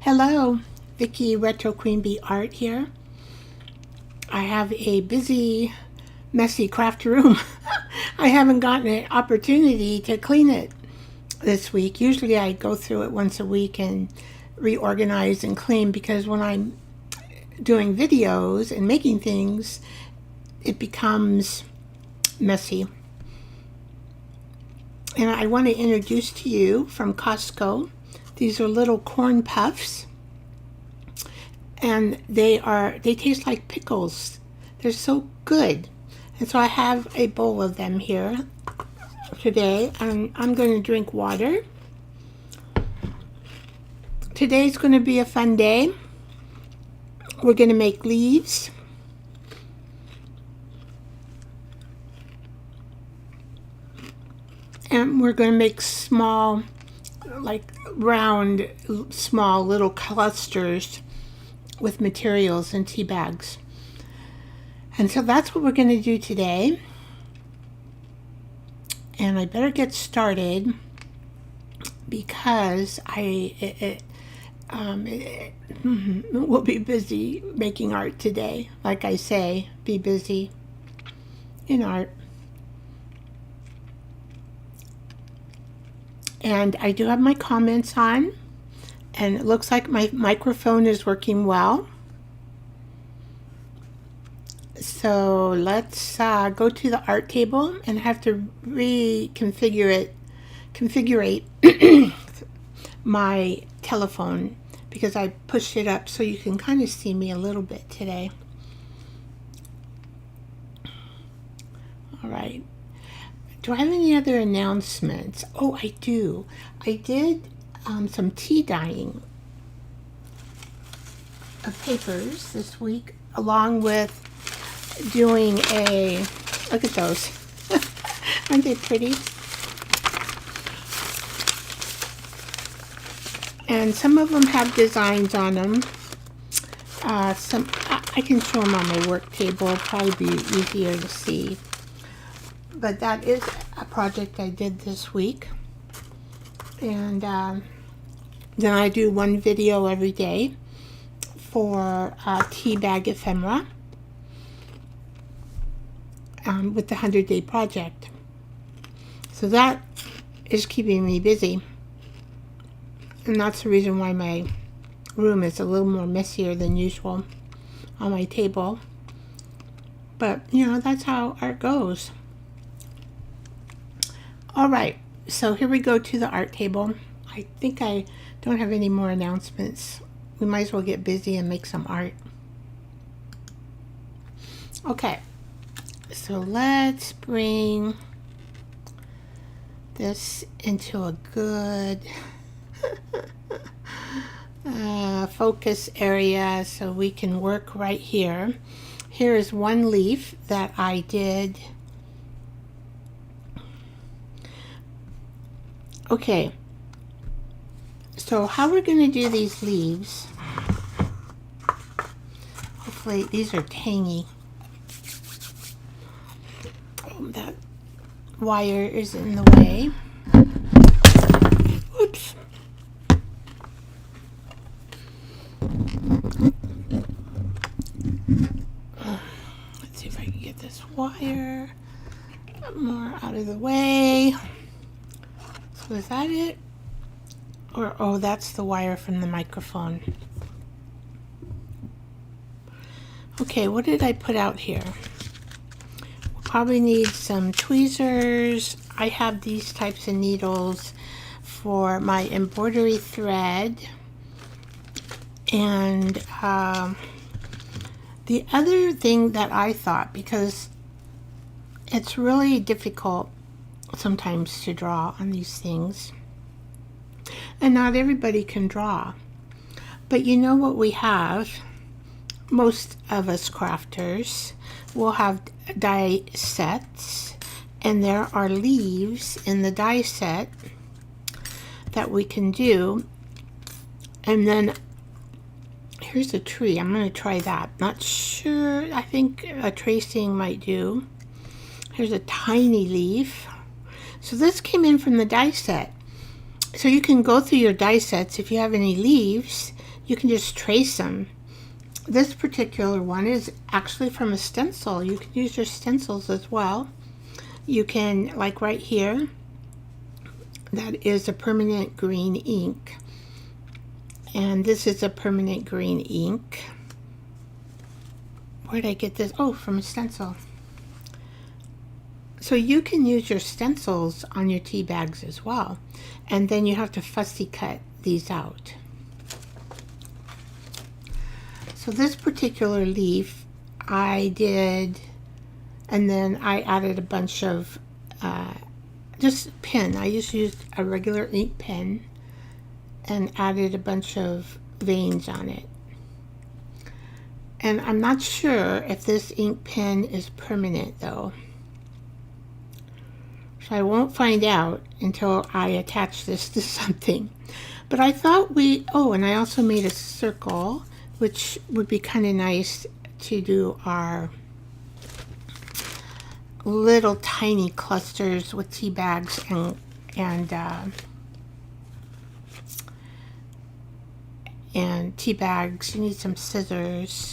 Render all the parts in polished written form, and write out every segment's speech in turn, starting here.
Hello, Vicky Retro Queen Bee Art here. I have a busy, messy craft room. I haven't gotten an opportunity to clean it this week. Usually I go through it once a week and reorganize and clean, because when I'm doing videos and making things, it becomes messy. And I want to introduce to you from Costco. These are little corn puffs, and they taste like pickles. They're so good. And so I have a bowl of them here today, and I'm going to drink water. Today's going to be a fun day. We're going to make leaves. And we're going to make small, like round, small little clusters with materials and tea bags. And so that's what we're going to do today. And I better get started, because we'll be busy making art today. Like I say, be busy in art. And I do have my comments on, and it looks like my microphone is working well. So let's go to the art table, and have to configure my telephone, because I pushed it up so you can kind of see me a little bit today. All right. Do I have any other announcements? Oh, I do. I did some tea dyeing of papers this week, along with doing a, look at those. Aren't they pretty? And some of them have designs on them. Some I can show them on my work table. It'll probably be easier to see. But that is a project I did this week. And then I do one video every day for teabag ephemera with the 100-day project. So that is keeping me busy. And that's the reason why my room is a little more messier than usual on my table. But, you know, that's how art goes. All right, so here we go to the art table. I think I don't have any more announcements. We might as well get busy and make some art. Okay, so let's bring this into a good focus area so we can work right here. Here is one leaf that I did. Okay, so how we're going to do these leaves, hopefully these are tangy. Oh, that wire is in the way. Oops. Let's see if I can get this wire more out of the way. So is that it? Or, oh, that's the wire from the microphone. Okay, what did I put out here? We'll probably need some tweezers. I have these types of needles for my embroidery thread. And the other thing that I thought, because it's really difficult sometimes to draw on these things, and not everybody can draw, but you know what we have, most of us crafters will have die sets, and there are leaves in the die set that we can do. And then here's a tree. I'm going to try that. Not sure. I think a tracing might do. Here's a tiny leaf. So this came in from the die set. So you can go through your die sets. If you have any leaves, you can just trace them. This particular one is actually from a stencil. You can use your stencils as well. You can, like right here, that is a permanent green ink. And this is a permanent green ink. Where did I get this? Oh, from a stencil. So you can use your stencils on your tea bags as well. And then you have to fussy cut these out. So this particular leaf I did, and then I added a bunch of just pen. I just used a regular ink pen and added a bunch of veins on it. And I'm not sure if this ink pen is permanent though. So I won't find out until I attach this to something. But I thought and I also made a circle, which would be kind of nice to do our little tiny clusters with tea bags and tea bags. You need some scissors.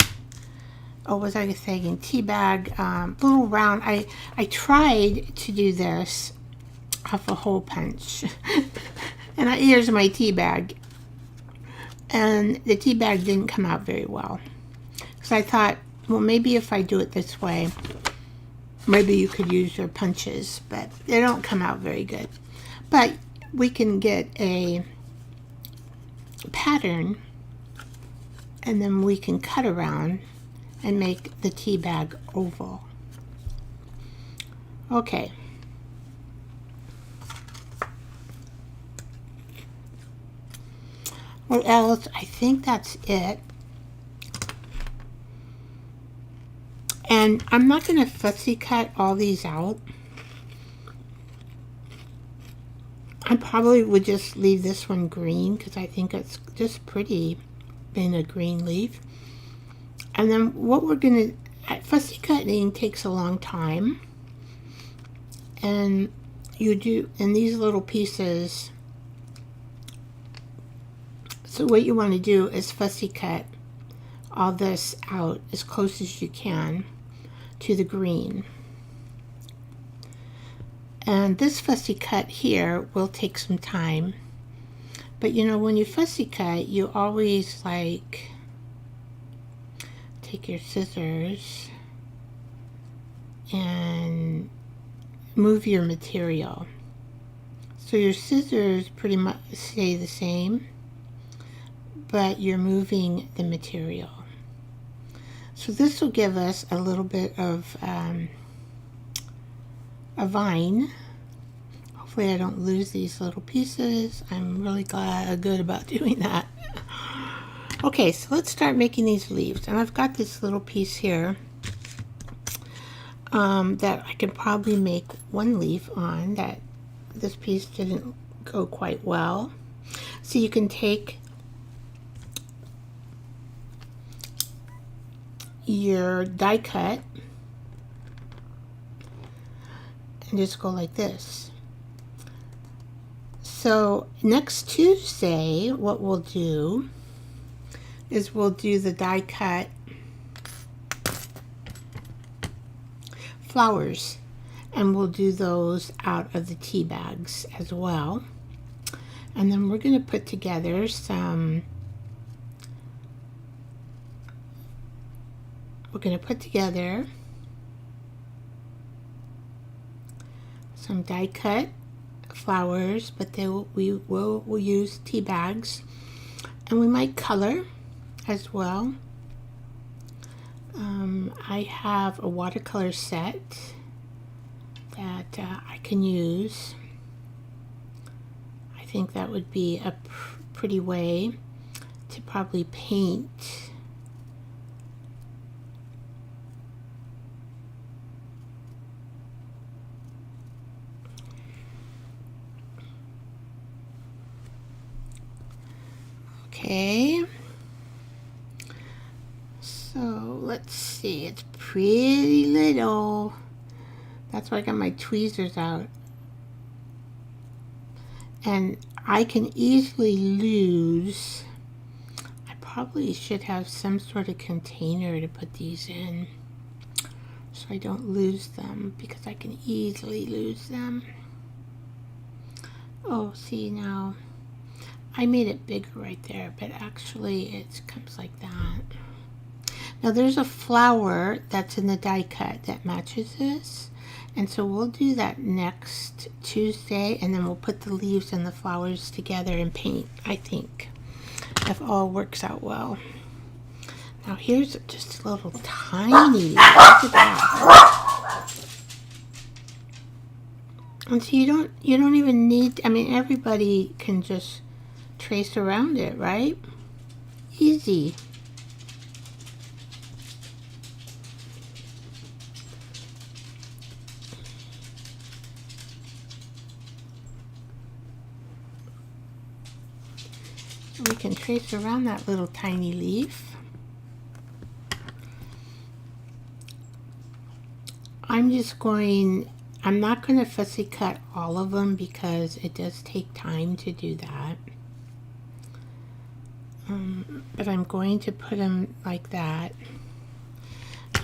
Oh, what was I saying? Tea bag, little round. I tried to do this off a hole punch. And here's my tea bag. And the tea bag didn't come out very well. So I thought, well, maybe if I do it this way, maybe you could use your punches, but they don't come out very good. But we can get a pattern, and then we can cut around and make the tea bag oval. Okay. What else? I think that's it. And I'm not going to fussy cut all these out. I probably would just leave this one green because I think it's just pretty being a green leaf. And then what we're going to, fussy cutting takes a long time. And you do in these little pieces. So what you want to do is fussy cut all this out as close as you can to the green. And this fussy cut here will take some time. But you know, when you fussy cut, you always like take your scissors and move your material. So your scissors pretty much stay the same, but you're moving the material. So this will give us a little bit of a vine. Hopefully I don't lose these little pieces. I'm really good about doing that. Okay, so let's start making these leaves. And I've got this little piece here that I can probably make one leaf on. That this piece didn't go quite well. So you can take your die cut and just go like this. So next Tuesday, what we'll do is we'll do the die cut flowers, and we'll do those out of the tea bags as well. And then we're going to put together some, some die cut flowers, but we'll use tea bags, and we might color as well. I have a watercolor set that I can use. I think that would be a pretty way to probably paint okay. So let's see, it's pretty little. That's why I got my tweezers out. And I can easily lose, probably should have some sort of container to put these in so I don't lose them, because I can easily lose them. Oh, see, now I made it bigger right there, but actually it comes like that. Now there's a flower that's in the die cut that matches this, and so we'll do that next Tuesday, and then we'll put the leaves and the flowers together and paint, I think, if all works out well. Now here's just a little tiny leaf. Look at that. And so you don't even need, I mean, everybody can just trace around it, right? Easy. We can trace around that little tiny leaf. I'm not going to fussy cut all of them because it does take time to do that. But I'm going to put them like that.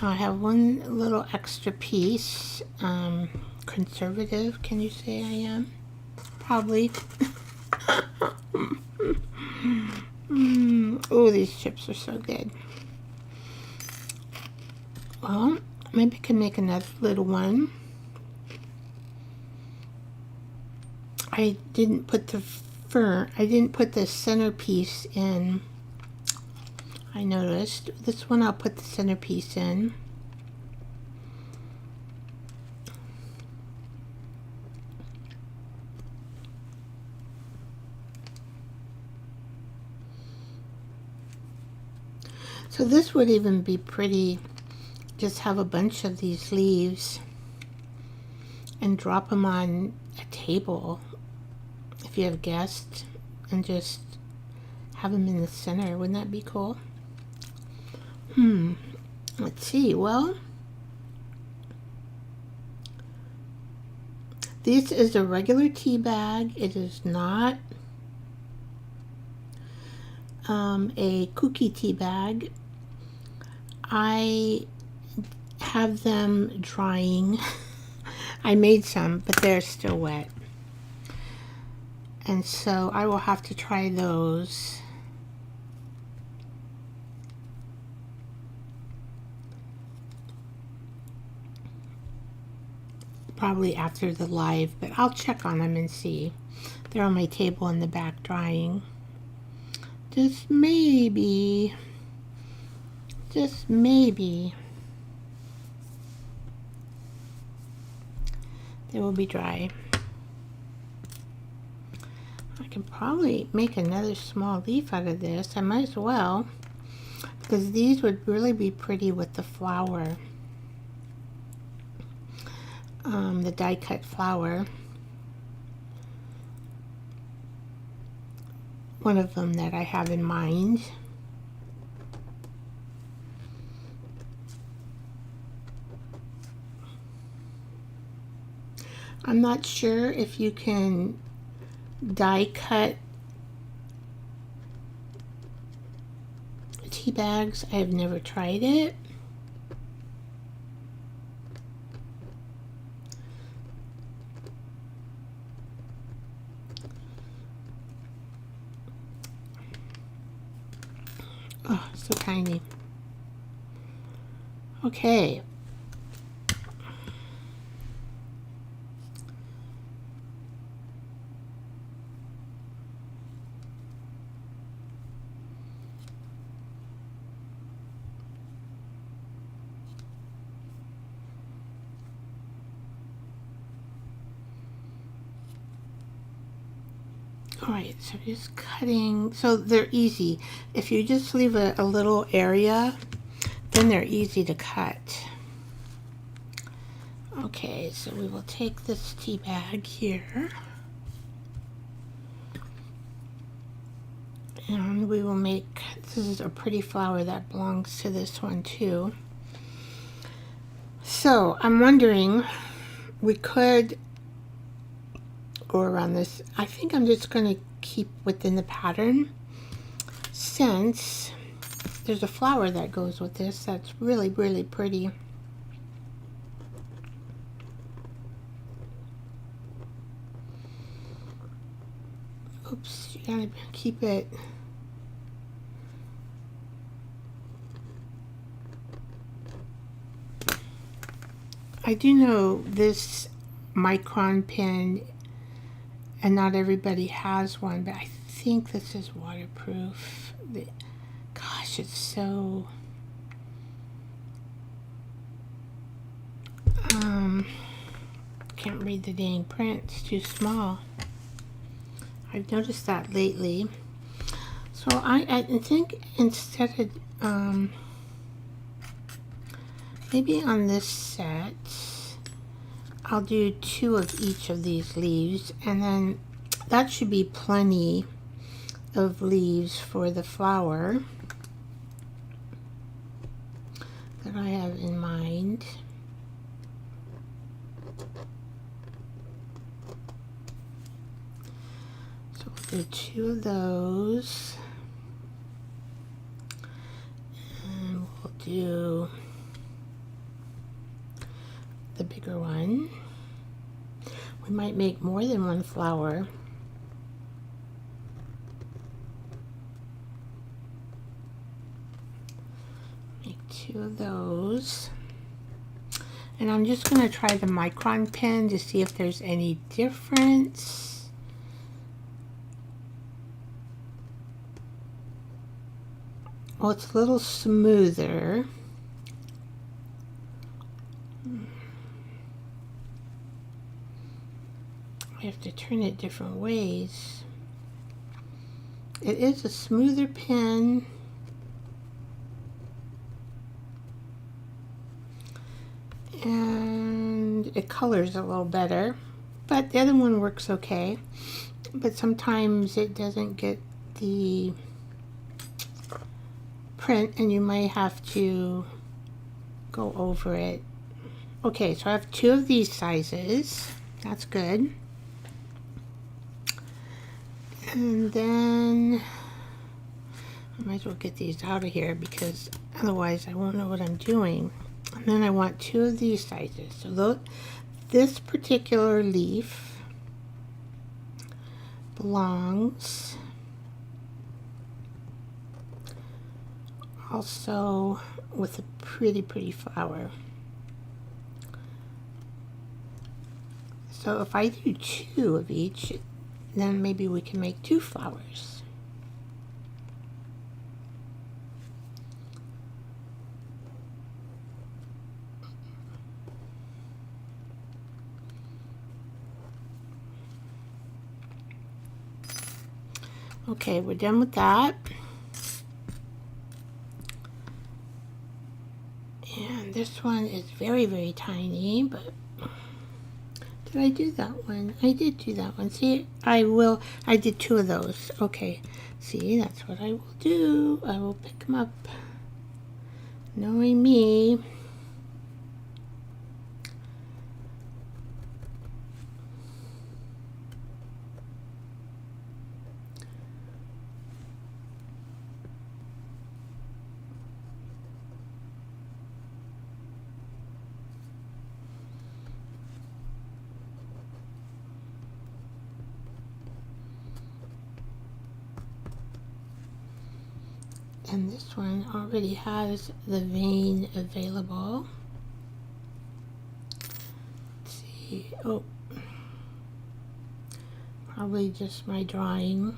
I have one little extra piece. Conservative, can you say I am? Probably. Oh, these chips are so good. Well, maybe I can make another little one. I didn't put the centerpiece in. I noticed. This one I'll put the centerpiece in. So this would even be pretty. Just have a bunch of these leaves and drop them on a table if you have guests, and just have them in the center. Wouldn't that be cool? Let's see. Well, this is a regular tea bag. It is not a cookie tea bag. I have them drying. I made some, but they're still wet. And so I will have to try those. Probably after the live, but I'll check on them and see. They're on my table in the back drying. Just maybe they will be dry. I can probably make another small leaf out of this. I might as well, because these would really be pretty with the flower, the die cut flower. One of them that I have in mind. I'm not sure if you can die cut tea bags. I have never tried it. Oh, so tiny. Okay. Alright, so just cutting, so they're easy. If you just leave a little area, then they're easy to cut. Okay, so we will take this tea bag here, and we will make, this is a pretty flower that belongs to this one too. So I'm wondering, we could go around this. I think I'm just going to keep within the pattern, since there's a flower that goes with this that's really, really pretty. Oops, you gotta keep it. I do know this micron pen, and not everybody has one, but I think this is waterproof. Gosh, it's so... can't read the dang print. It's too small. I've noticed that lately. So I think instead of maybe on this set I'll do 2 of each of these leaves, and then that should be plenty of leaves for the flower that I have in mind. So we'll do 2 of those, and we'll do the bigger one. We might make more than 1 flower. Make 2 of those. And I'm just going to try the micron pen to see if there's any difference. Well, it's a little smoother. I have to turn it different ways. It is a smoother pen. And it colors a little better, but the other one works okay. But sometimes it doesn't get the print, and you might have to go over it. Okay, so I have 2 of these sizes. That's good. And then I might as well get these out of here because otherwise I won't know what I'm doing. And then I want 2 of these sizes. So this particular leaf belongs also with a pretty flower. So if I do 2 of each, then maybe we can make 2 flowers. Okay, we're done with that. And this one is very tiny, but did I do that one? I did do that one. See, I did 2 of those. Okay, see, that's what I will do. I will pick them up. Knowing me. And this one already has the vein available. Let's see. Oh, probably just my drawing.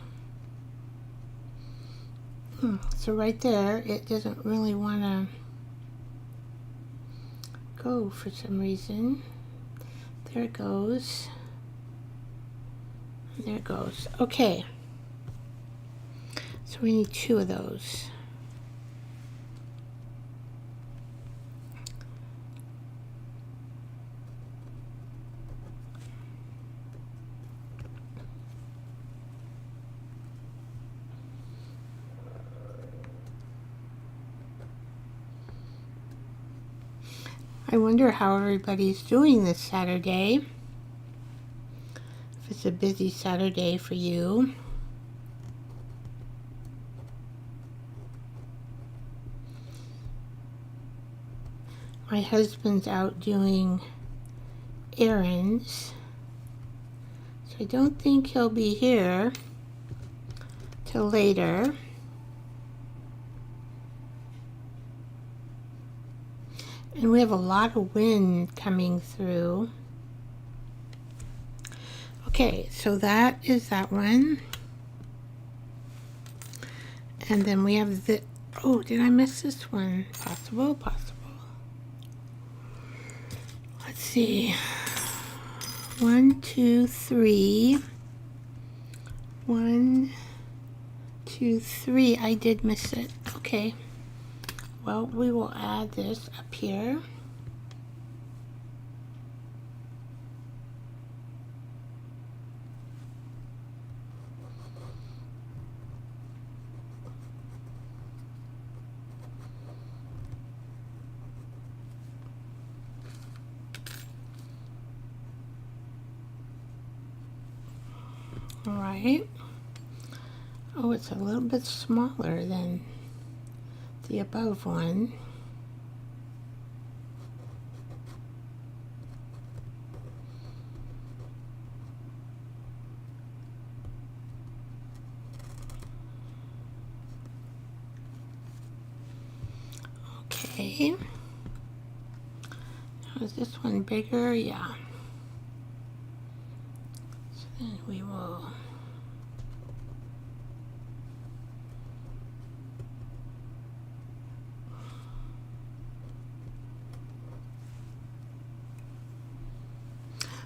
So right there, it doesn't really want to go for some reason. There it goes. And there it goes. Okay. So we need 2 of those. I wonder how everybody's doing this Saturday. If it's a busy Saturday for you. My husband's out doing errands, so I don't think he'll be here till later. And we have a lot of wind coming through. Okay, so that is that one. And then we have the, oh, did I miss this one? Possible. Let's see. 1, 2, 3. 1, 2, 3. I did miss it. Okay. Well, we will add this up here. All right. Oh, it's a little bit smaller than the above one. Okay. Now, is this one bigger? Yeah. So then we will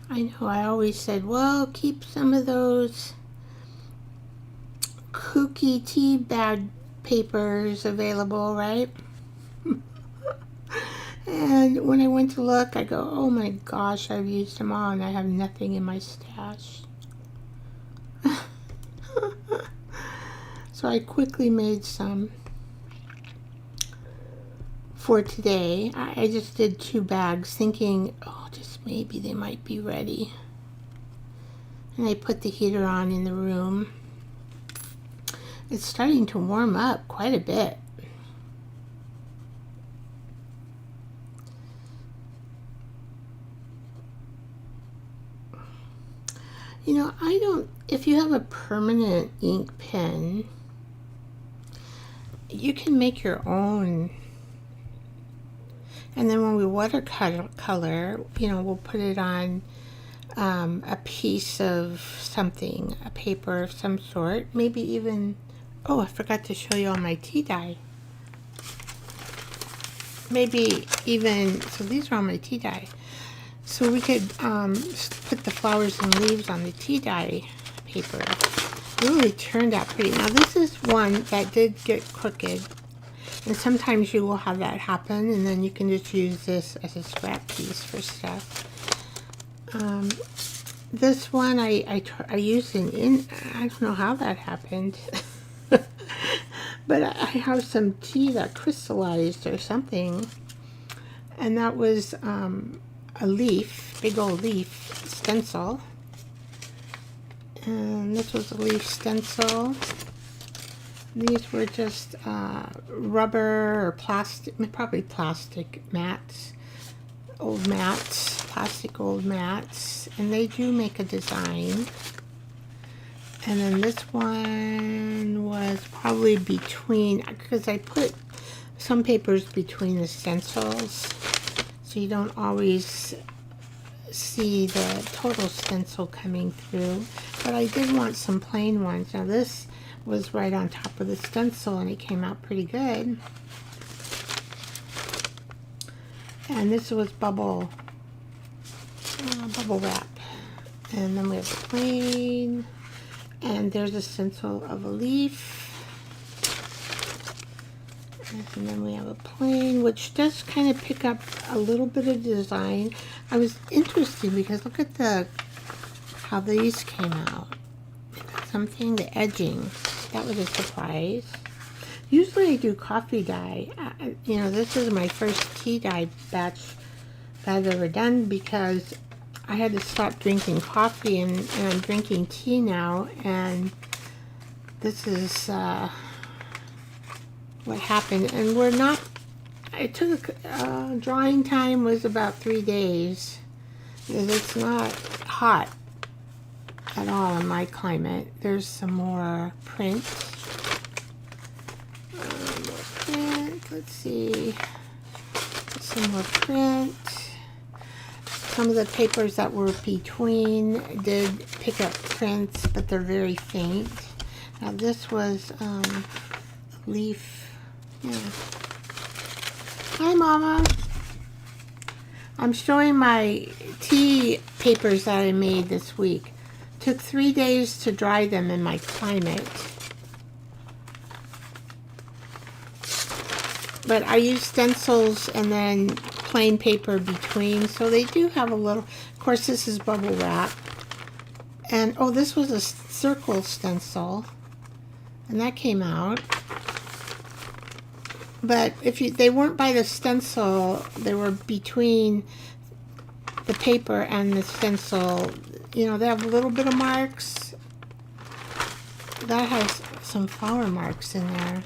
I know I always said, well, keep some of those kooky tea bag papers available, right? And when I went to look, I go, oh my gosh, I've used them all and I have nothing in my stash. So I quickly made some for today. I just did 2 bags thinking, oh, just maybe they might be ready. And I put the heater on in the room. It's starting to warm up quite a bit. You know, if you have a permanent ink pen, you can make your own. And then when we watercolor, you know, we'll put it on a piece of something, a paper of some sort, maybe even, oh, I forgot to show you all my tea dye. Maybe even, so these are all my tea dye. So we could put the flowers and leaves on the tea dye paper. It really turned out pretty. Now this is one that did get crooked. And sometimes you will have that happen, and then you can just use this as a scrap piece for stuff. This one I used I don't know how that happened. But I have some tea that crystallized or something. And that was a leaf, big old leaf stencil. And this was a leaf stencil. These were just rubber or plastic, probably plastic mats, old mats, plastic old mats, and they do make a design. And then this one was probably between, because I put some papers between the stencils, so you don't always see the total stencil coming through. But I did want some plain ones. Now this was right on top of the stencil and it came out pretty good. And this was bubble wrap. And then we have the plain, and there's a stencil of a leaf. And then we have a plain, which does kind of pick up a little bit of design. I was interested because look at how these came out. Something, the edging. That was a surprise. Usually I do coffee dye. You know, this is my first tea dye batch that I've ever done because I had to stop drinking coffee and I'm drinking tea now. And this is what happened. And we're not, it took, drying time was about 3 days. Because it's not hot at all in my climate. There's some more print. More print. Let's see. Some more print. Some of the papers that were between did pick up prints, but they're very faint. Now this was leaf. Yeah. Hi, Mama. I'm showing my tea papers that I made this week. Took 3 days to dry them in my climate. But I use stencils and then plain paper between, so they do have a little. Of course, this is bubble wrap. And oh, this was a circle stencil, and that came out. But if they weren't by the stencil, they were between the paper and the stencil. You know, they have a little bit of marks. That has some flower marks in there.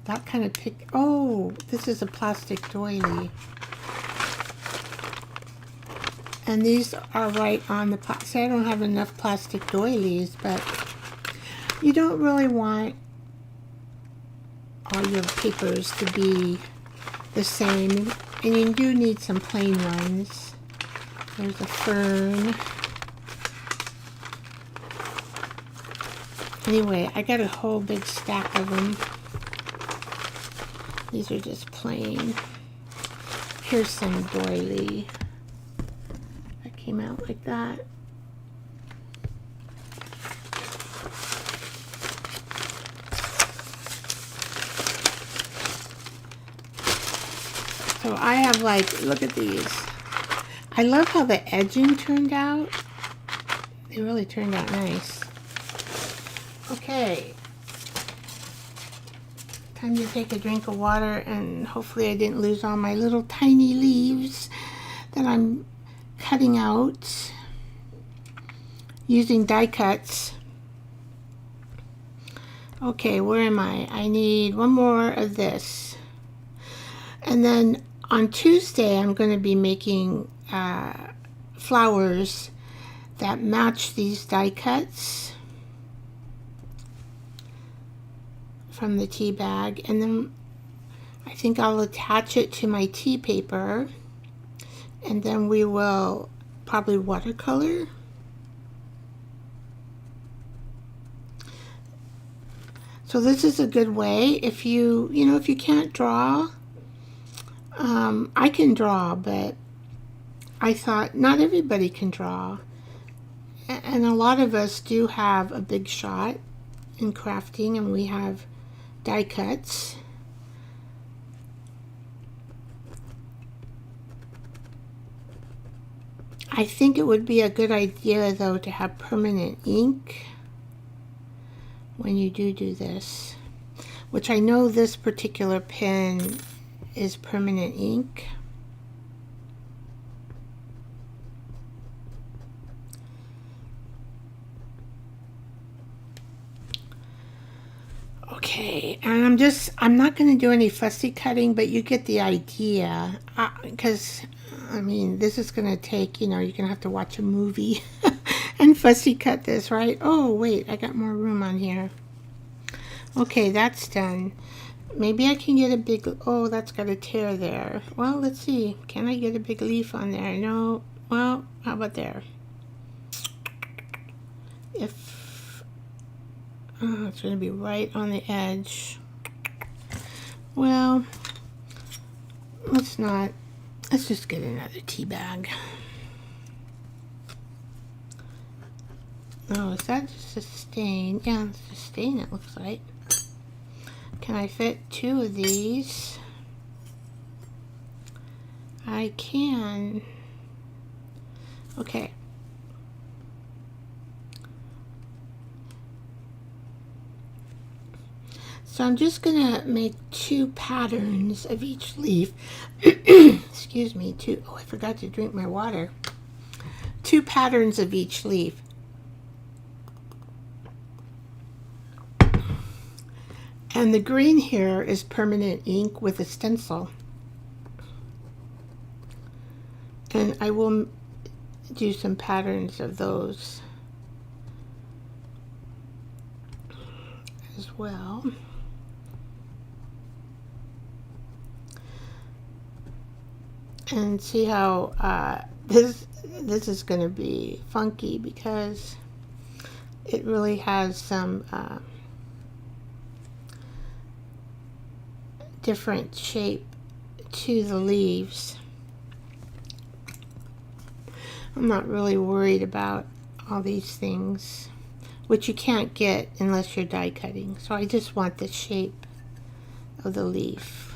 That kind of oh, this is a plastic doily. And these are right on the plastic. I don't have enough plastic doilies, but you don't really want all your papers to be the same, and you do need some plain ones. There's a fern. Anyway, I got a whole big stack of them. These are just plain. Here's some doily. That came out like that. So I have, like, look at these. I love how the edging turned out. They really turned out nice. Okay. Time to take a drink of water, and hopefully I didn't lose all my little tiny leaves that I'm cutting out using die cuts. Okay, where am I? I need one more of this. And then on Tuesday, I'm going to be making flowers that match these die cuts from the tea bag. And then I think I'll attach it to my tea paper. And then we will probably watercolor. So this is a good way if if you can't draw. I can draw, but I thought not everybody can draw. And a lot of us do have a big shot in crafting, and we have die cuts. I think it would be a good idea, though, to have permanent ink when you do this, which I know this particular pen is permanent ink. Okay, and I'm not going to do any fussy cutting, but you get the idea, because I mean, this is going to take, you're going to have to watch a movie and fussy cut this, right? Oh, wait, I got more room on here. Okay, that's done. Maybe I can get a big, oh, that's got a tear there. Well, let's see. Can I get a big leaf on there? No. Well, how about there? It's going to be right on the edge. Well, let's just get another tea bag. Oh, is that just a stain? Yeah, it's a stain, it looks like. Can I fit 2 of these? I can. Okay. So I'm just gonna make 2 patterns of each leaf. Excuse me, 2. Oh, I forgot to drink my water. 2 patterns of each leaf. And the green here is permanent ink with a stencil. And I will do some patterns of those as well. And see how this is going to be funky because it really has some different shape to the leaves. I'm not really worried about all these things, which you can't get unless you're die cutting. So I just want the shape of the leaf.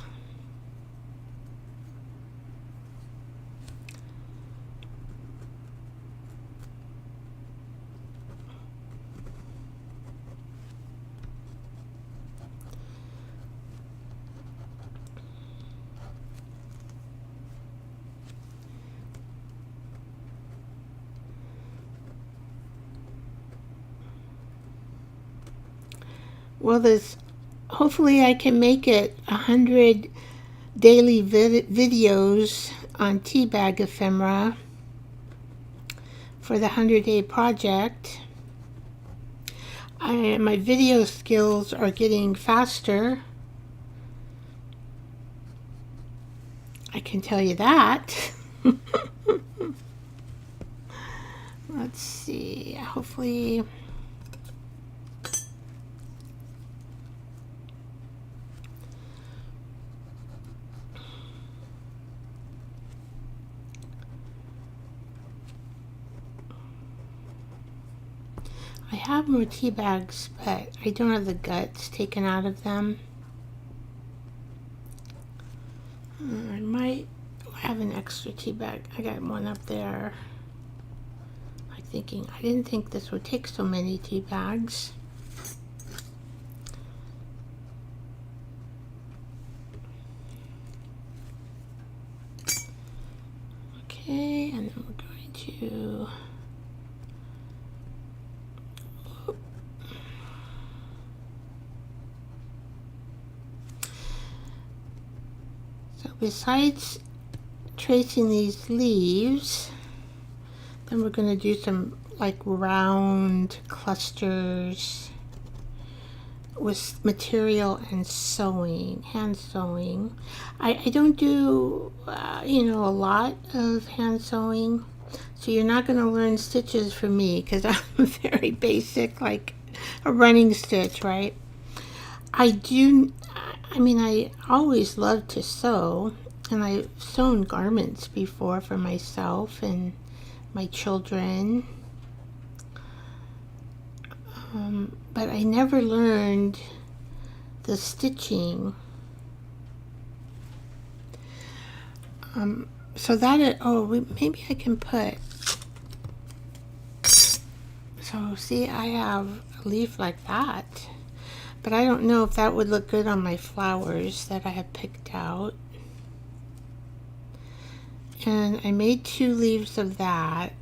Well, hopefully I can make it 100 daily videos on teabag ephemera for the 100-day project. My video skills are getting faster. I can tell you that. Let's see, hopefully. I have more tea bags, but I don't have the guts taken out of them. I might have an extra tea bag. I got one up there. I didn't think this would take so many tea bags. Okay, and then we're going to besides tracing these leaves, then we're going to do some like round clusters with material and sewing, hand sewing. I don't do, a lot of hand sewing, so you're not going to learn stitches from me because I'm very basic, like a running stitch, right? I always loved to sew, and I've sewn garments before for myself and my children. But I never learned the stitching. So that, maybe I can put, so see, I have a leaf like that. But I don't know if that would look good on my flowers that I have picked out. And I made 2 leaves of that.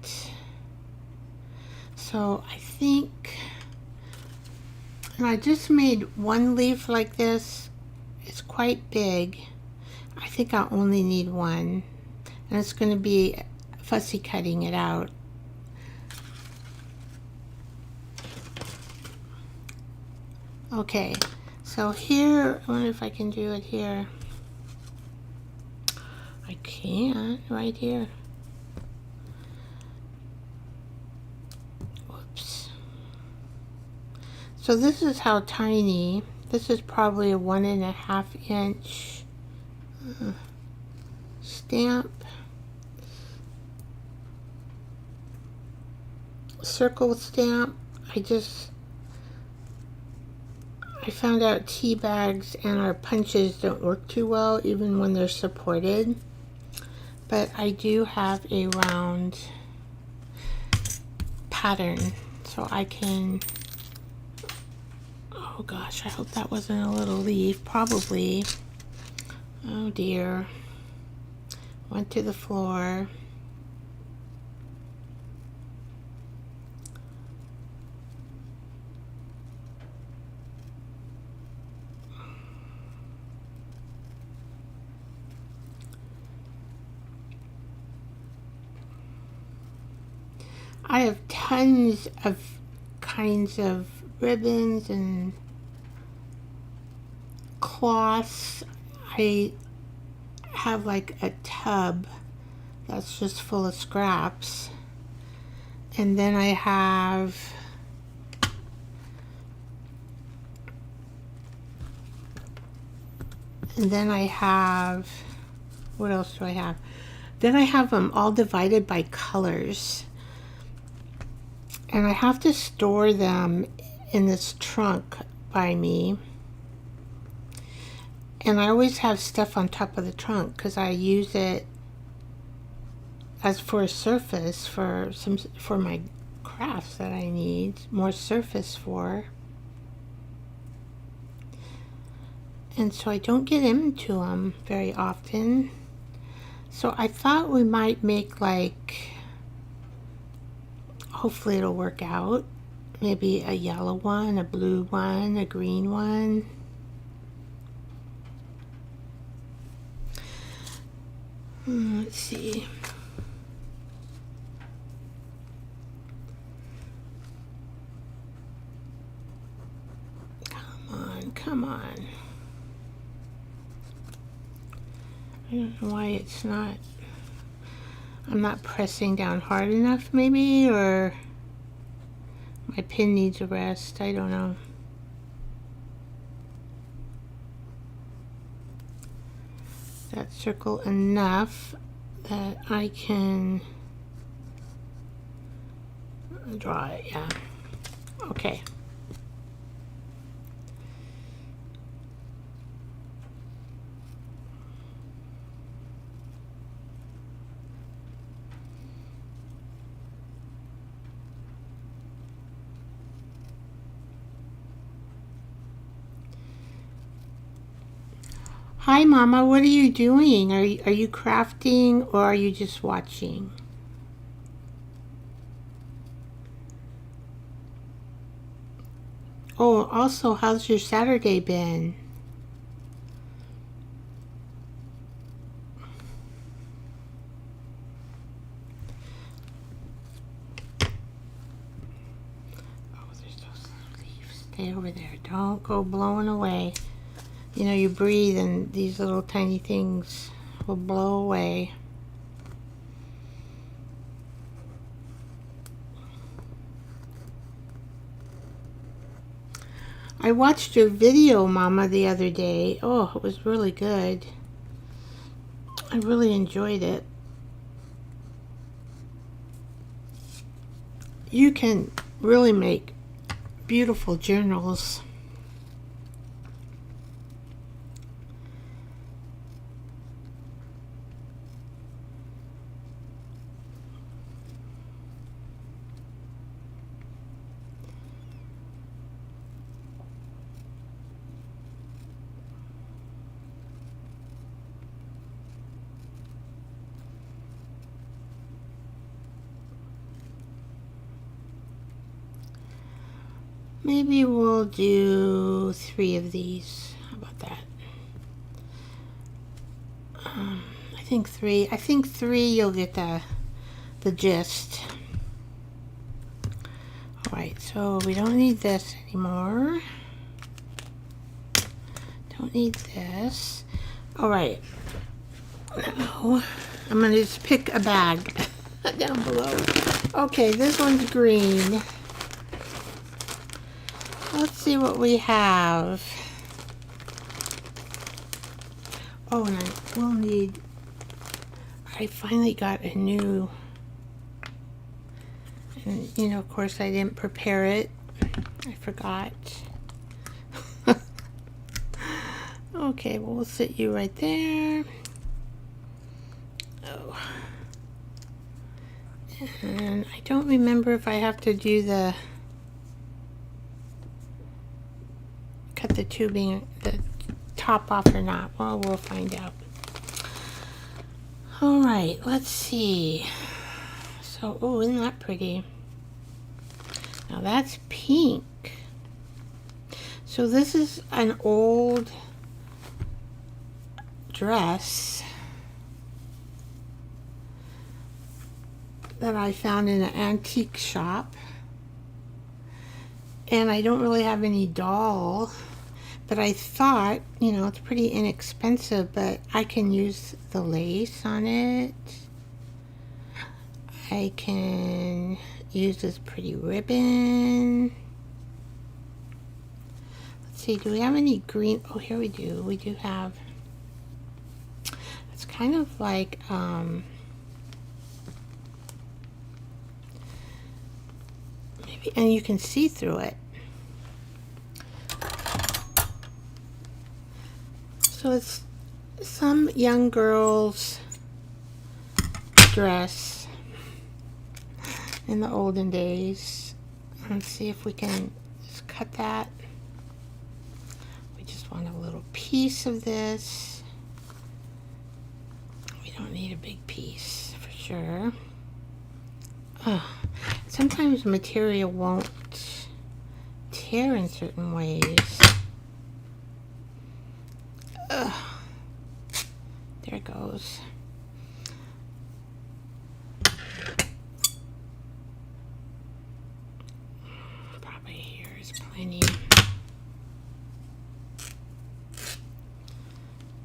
So I think, and I just made 1 leaf like this. It's quite big. I think I'll only need 1. And it's going to be fussy cutting it out. Okay, so here, I wonder if I can do it here. I can, right here. Whoops. So this is how tiny. This is probably a 1.5 inch stamp. Circle stamp. I found out tea bags and our punches don't work too well even when they're supported. But I do have a round pattern, so I can, oh gosh, I hope that wasn't a little leaf, probably. Oh dear. Went to the floor. I have tons of kinds of ribbons and cloths. I have like a tub that's just full of scraps. And then I have what else do I have? Then I have them all divided by colors. And I have to store them in this trunk by me. And I always have stuff on top of the trunk because I use it as for a surface for my crafts that I need more surface for. And so I don't get into them very often. So I thought we might make like, hopefully it'll work out, maybe a yellow one, a blue one, a green one. Let's see. Come on. I don't know why it's not. I'm not pressing down hard enough maybe, or my pin needs a rest. I don't know. That circle enough that I can draw it, yeah. Okay. Hi, Mama. What are you doing? Are you crafting or are you just watching? Oh, also, how's your Saturday been? Oh, there's those leaves. Stay over there. Don't go blowing away. You know, you breathe and these little tiny things will blow away. I watched your video, Mama, the other day. Oh, it was really good. I really enjoyed it. You can really make beautiful journals. Maybe we'll do 3 of these. How about that? I think 3. I think 3 you'll get the gist. Alright, so we don't need this anymore. Don't need this. Alright. Now, I'm going to just pick a bag down below. Okay, this one's green. Let's see what we have. Oh, and I will need, I finally got a new, and you know, of course I didn't prepare it. I forgot. Okay, well, we'll sit you right there. Oh. And I don't remember if I have to do the cut the tubing, the top off or not. Well, we'll find out. All right, let's see. So, oh, isn't that pretty? Now that's pink. So this is an old dress that I found in an antique shop. And I don't really have any doll, but I thought, you know, it's pretty inexpensive, but I can use the lace on it. I can use this pretty ribbon. Let's see, do we have any green? Oh, here we do. We do have, it's kind of like, maybe, and you can see through it. So it's some young girl's dress in the olden days. Let's see if we can just cut that. We just want a little piece of this. We don't need a big piece for sure. Sometimes material won't tear in certain ways. There it goes. Probably here is plenty.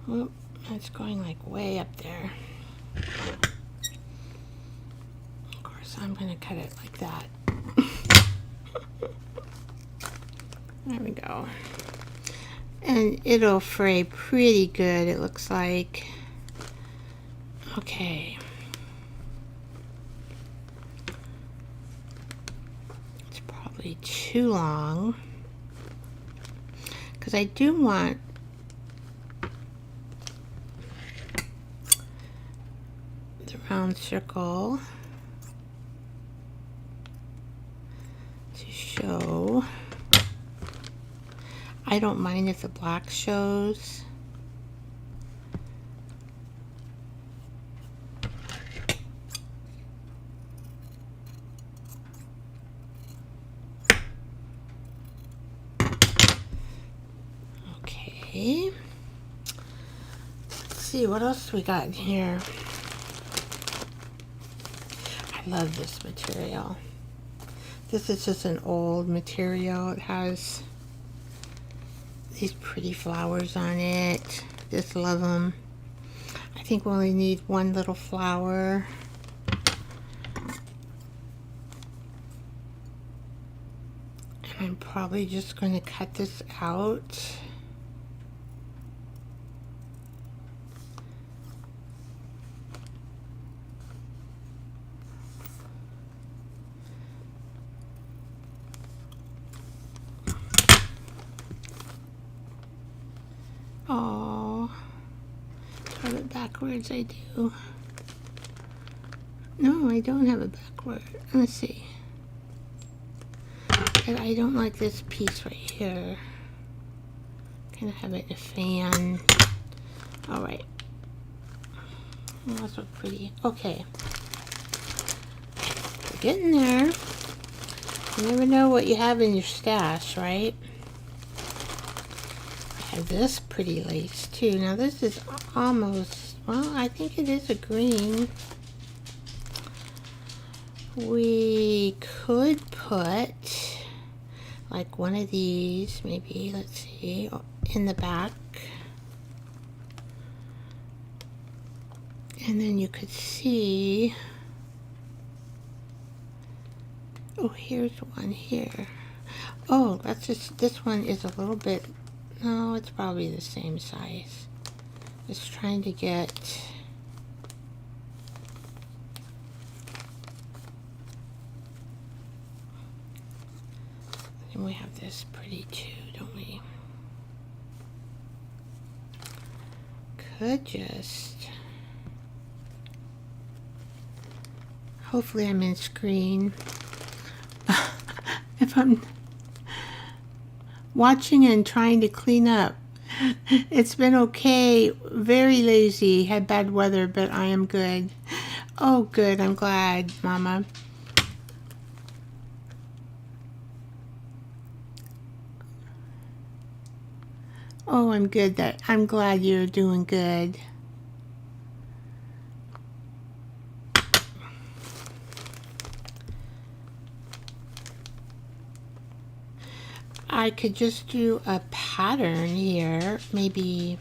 Oh, it's going like way up there. Of course, I'm going to cut it like that. There we go. And it'll fray pretty good, it looks like. Okay. It's probably too long, because I do want the round circle to show. I don't mind if the black shows. Okay. Let's see, what else we got in here? I love this material. This is just an old material. It has these pretty flowers on it. Just love them. I think we only need one little flower. And I'm probably just going to cut this out. Oh, have it backwards. I do. No, I don't have it backward. Let's see. And I don't like this piece right here. Kind of have it in a fan. All right. Oh, that's so pretty. Okay. We're getting there. You never know what you have in your stash, right? This pretty lace too. Now this is almost, well, I think it is a green. We could put like one of these, maybe, let's see, in the back. And then you could see, oh, here's one here. Oh, that's just, this one is a little bit, no, it's probably the same size. Just trying to get, and we have this pretty too, don't we? Could just, hopefully I'm in screen. If I'm watching and trying to clean up, it's been okay. Very lazy, had bad weather, but I am good. Oh, good. I'm glad, Mama. Oh, I'm good. I'm glad you're doing good. I could just do a pattern here, maybe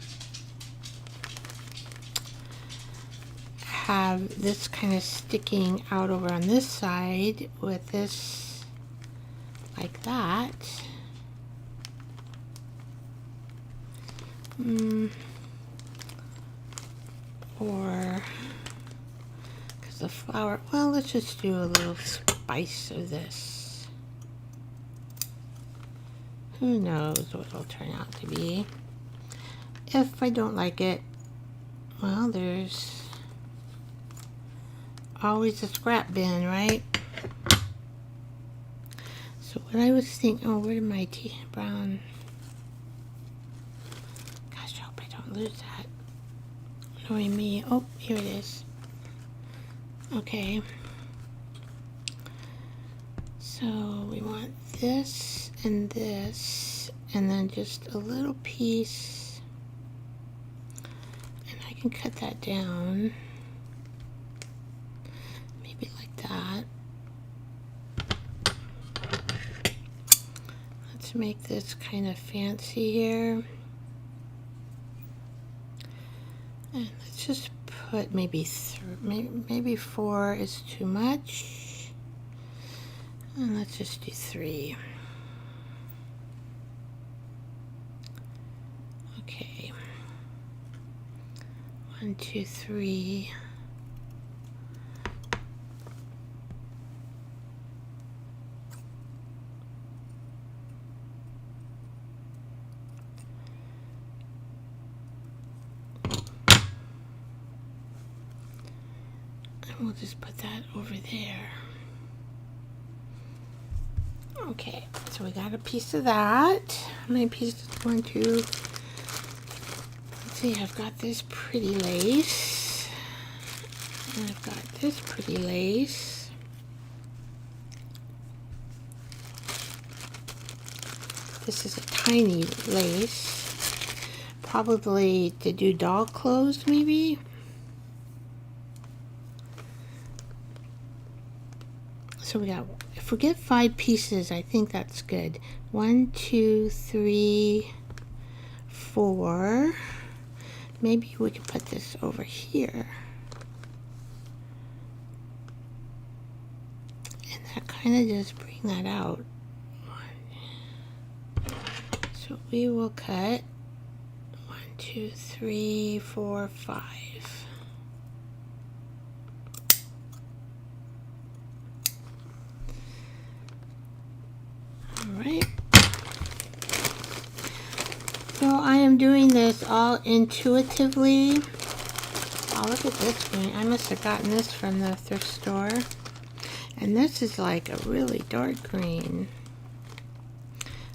have this kind of sticking out over on this side with this like that. Or because the flower, well, let's just do a little spice of this. Who knows what it'll turn out to be. If I don't like it, well, there's always a scrap bin, right? So what I was thinking, oh, where did my brown, gosh, I hope I don't lose that. Annoying me. Oh, here it is. Okay. So we want this, and then just a little piece, and I can cut that down, maybe like that. Let's make this kind of fancy here, and let's just put maybe maybe 4 is too much, and let's just do 3. Okay, 1, 2, 3. We'll just put that over there. Okay, so we got a piece of that. How many pieces? 1, 2. Let's see, I've got this pretty lace. And I've got this pretty lace. This is a tiny lace. Probably to do doll clothes, maybe. So we got, if we get 5 pieces, I think that's good. 1, 2, 3, 4. Maybe we could put this over here. And that kind of just bring that out. So we will cut 1, 2, 3, 4, 5. Alright, so I am doing this all intuitively. Oh, look at this green. I must have gotten this from the thrift store. And this is like a really dark green.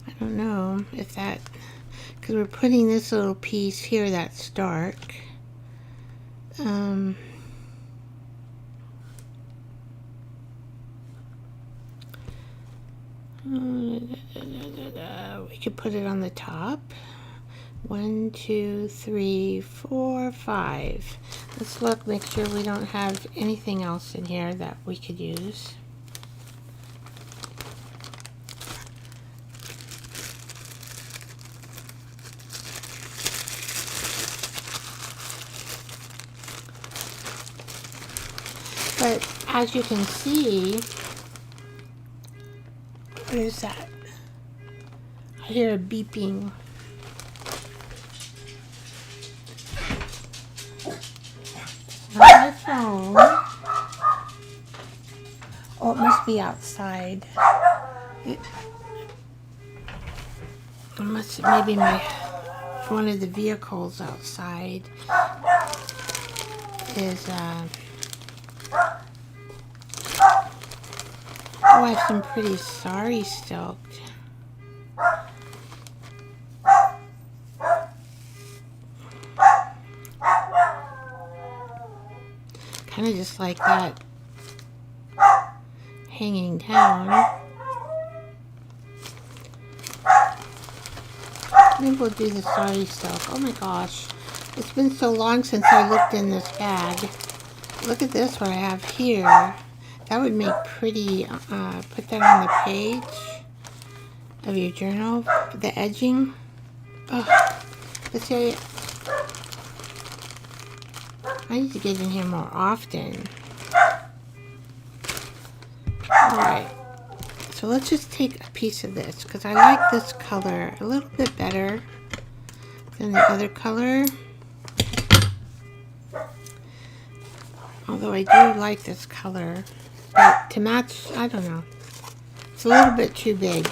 I don't know if that, because we're putting this little piece here that's dark. We could put it on the top. 1, 2, 3, 4, 5. Let's look, make sure we don't have anything else in here that we could use. But as you can see, what is that? I hear a beeping. My phone. Oh, it must be outside. It must, maybe one of the vehicles outside is oh, I have some pretty sari silk. Kind of just like that, hanging down. Maybe we'll do the sari silk. Oh my gosh, it's been so long since I looked in this bag. Look at this, what I have here. That would make pretty, put that on the page. of your journal, the edging. Oh, let's see. I need to get in here more often. Alright, so let's just take a piece of this because I like this color a little bit better than the other color. Although I do like this color, but to match, I don't know. It's a little bit too big.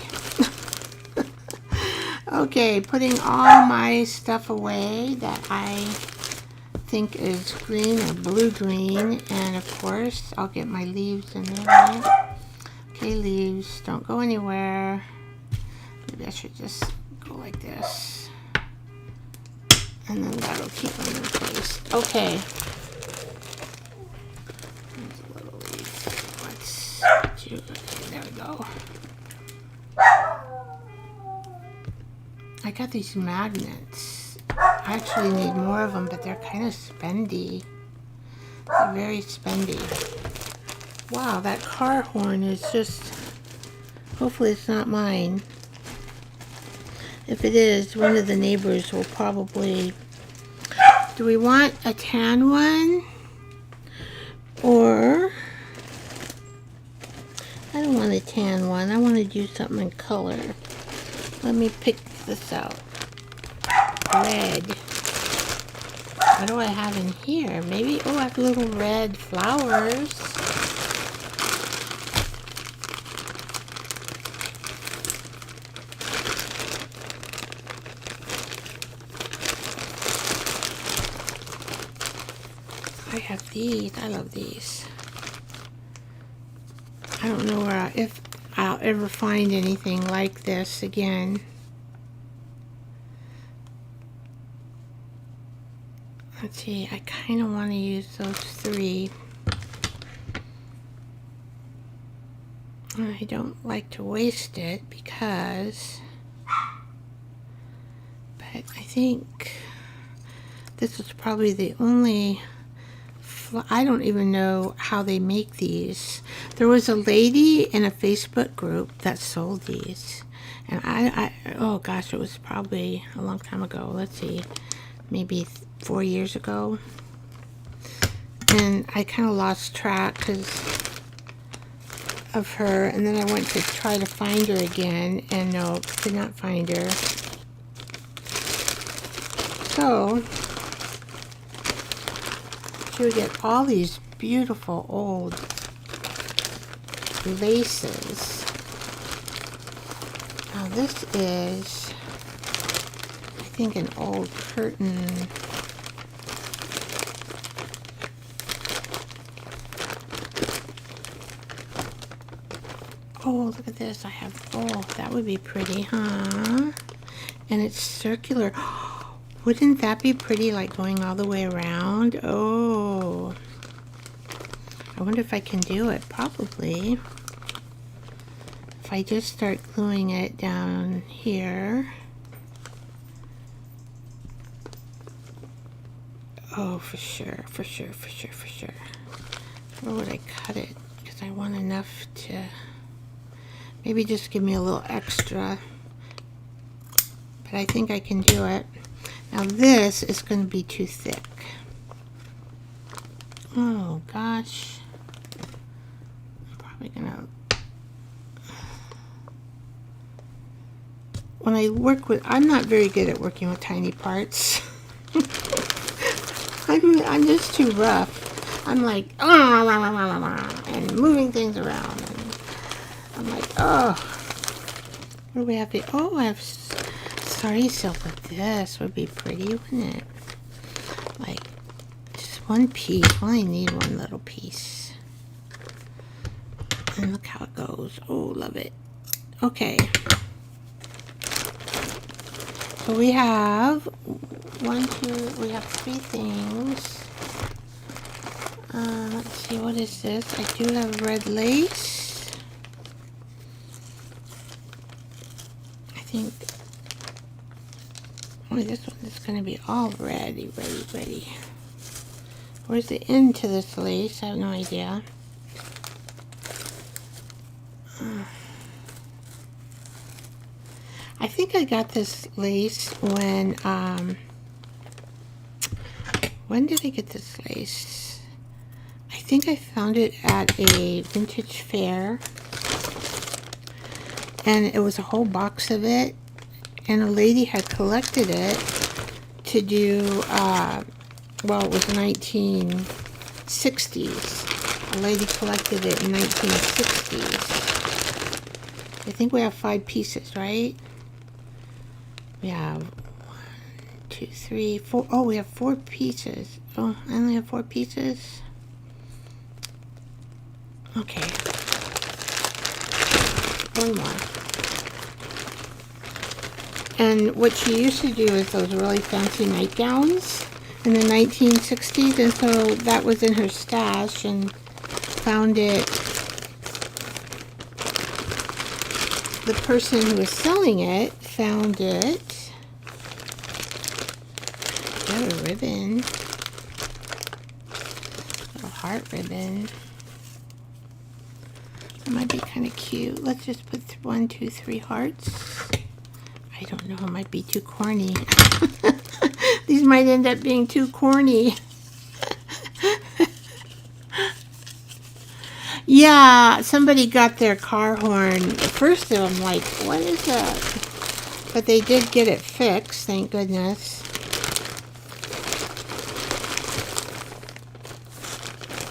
Okay, putting all my stuff away that I think is green or blue-green, and of course I'll get my leaves in there, right? Okay, leaves, don't go anywhere. Maybe I should just go like this, and then that'll keep them in place. Okay. There's a little leaf. Let's do, okay, there we go. I got these magnets. I actually need more of them, but they're kind of spendy. They're very spendy. Wow, that car horn is just... Hopefully it's not mine. If it is, one of the neighbors will probably... Do we want a tan one? Or... I don't want a tan one. I want to do something in color. Let me pick this out. Red. What do I have in here? Maybe, oh, I have little red flowers. I have these. I love these. I don't know where if I'll ever find anything like this again. Let's see, I kind of want to use those three. I don't like to waste it because, but I think this is probably the only, I don't even know how they make these. There was a lady in a Facebook group that sold these, and I oh gosh, it was probably a long time ago. Let's see, maybe 4 years ago, and I kind of lost track because of her, and then I went to try to find her again, and no, could not find her. So she would get all these beautiful old laces. Now this is, I think, an old curtain. Oh, look at this. I have, oh, that would be pretty, huh? And it's circular. Wouldn't that be pretty, like going all the way around? Oh. I wonder if I can do it. Probably. If I just start gluing it down here. Oh, for sure, for sure, for sure, for sure. Where would I cut it? Because I want enough to... Maybe just give me a little extra. But I think I can do it. Now this is going to be too thick. Oh gosh. I'm probably going to... When I work with... I'm not very good at working with tiny parts. I'm just too rough. I'm like... and moving things around. I'm like, oh, what do we have here? Oh, I have sorry silk with this. Would be pretty, wouldn't it? Like, just one piece. I only need one little piece. And look how it goes. Oh, love it. Okay. So we have we have 3 things. Let's see, what is this? I do have red lace. I think, oh, this one is going to be all ready. Where's the end to this lace? I have no idea. I think I got this lace when did I get this lace? I think I found it at a vintage fair, and it was a whole box of it, and a lady had collected it to do, well, it was 1960s. A lady collected it in 1960s. I think we have 5 pieces, right? We have 1, 2, 3, 4. Oh, we have 4 pieces. Oh, I only have 4 pieces. Okay. One more. And what she used to do is those really fancy nightgowns in the 1960s, and so that was in her stash, and found it. The person who was selling it found it. Got a ribbon. A heart ribbon. That might be kind of cute. Let's just put 1, 2, 3 hearts. I don't know, it might be too corny. These might end up being too corny. Yeah, somebody got their car horn. At first I'm like, what is that? But they did get it fixed, thank goodness.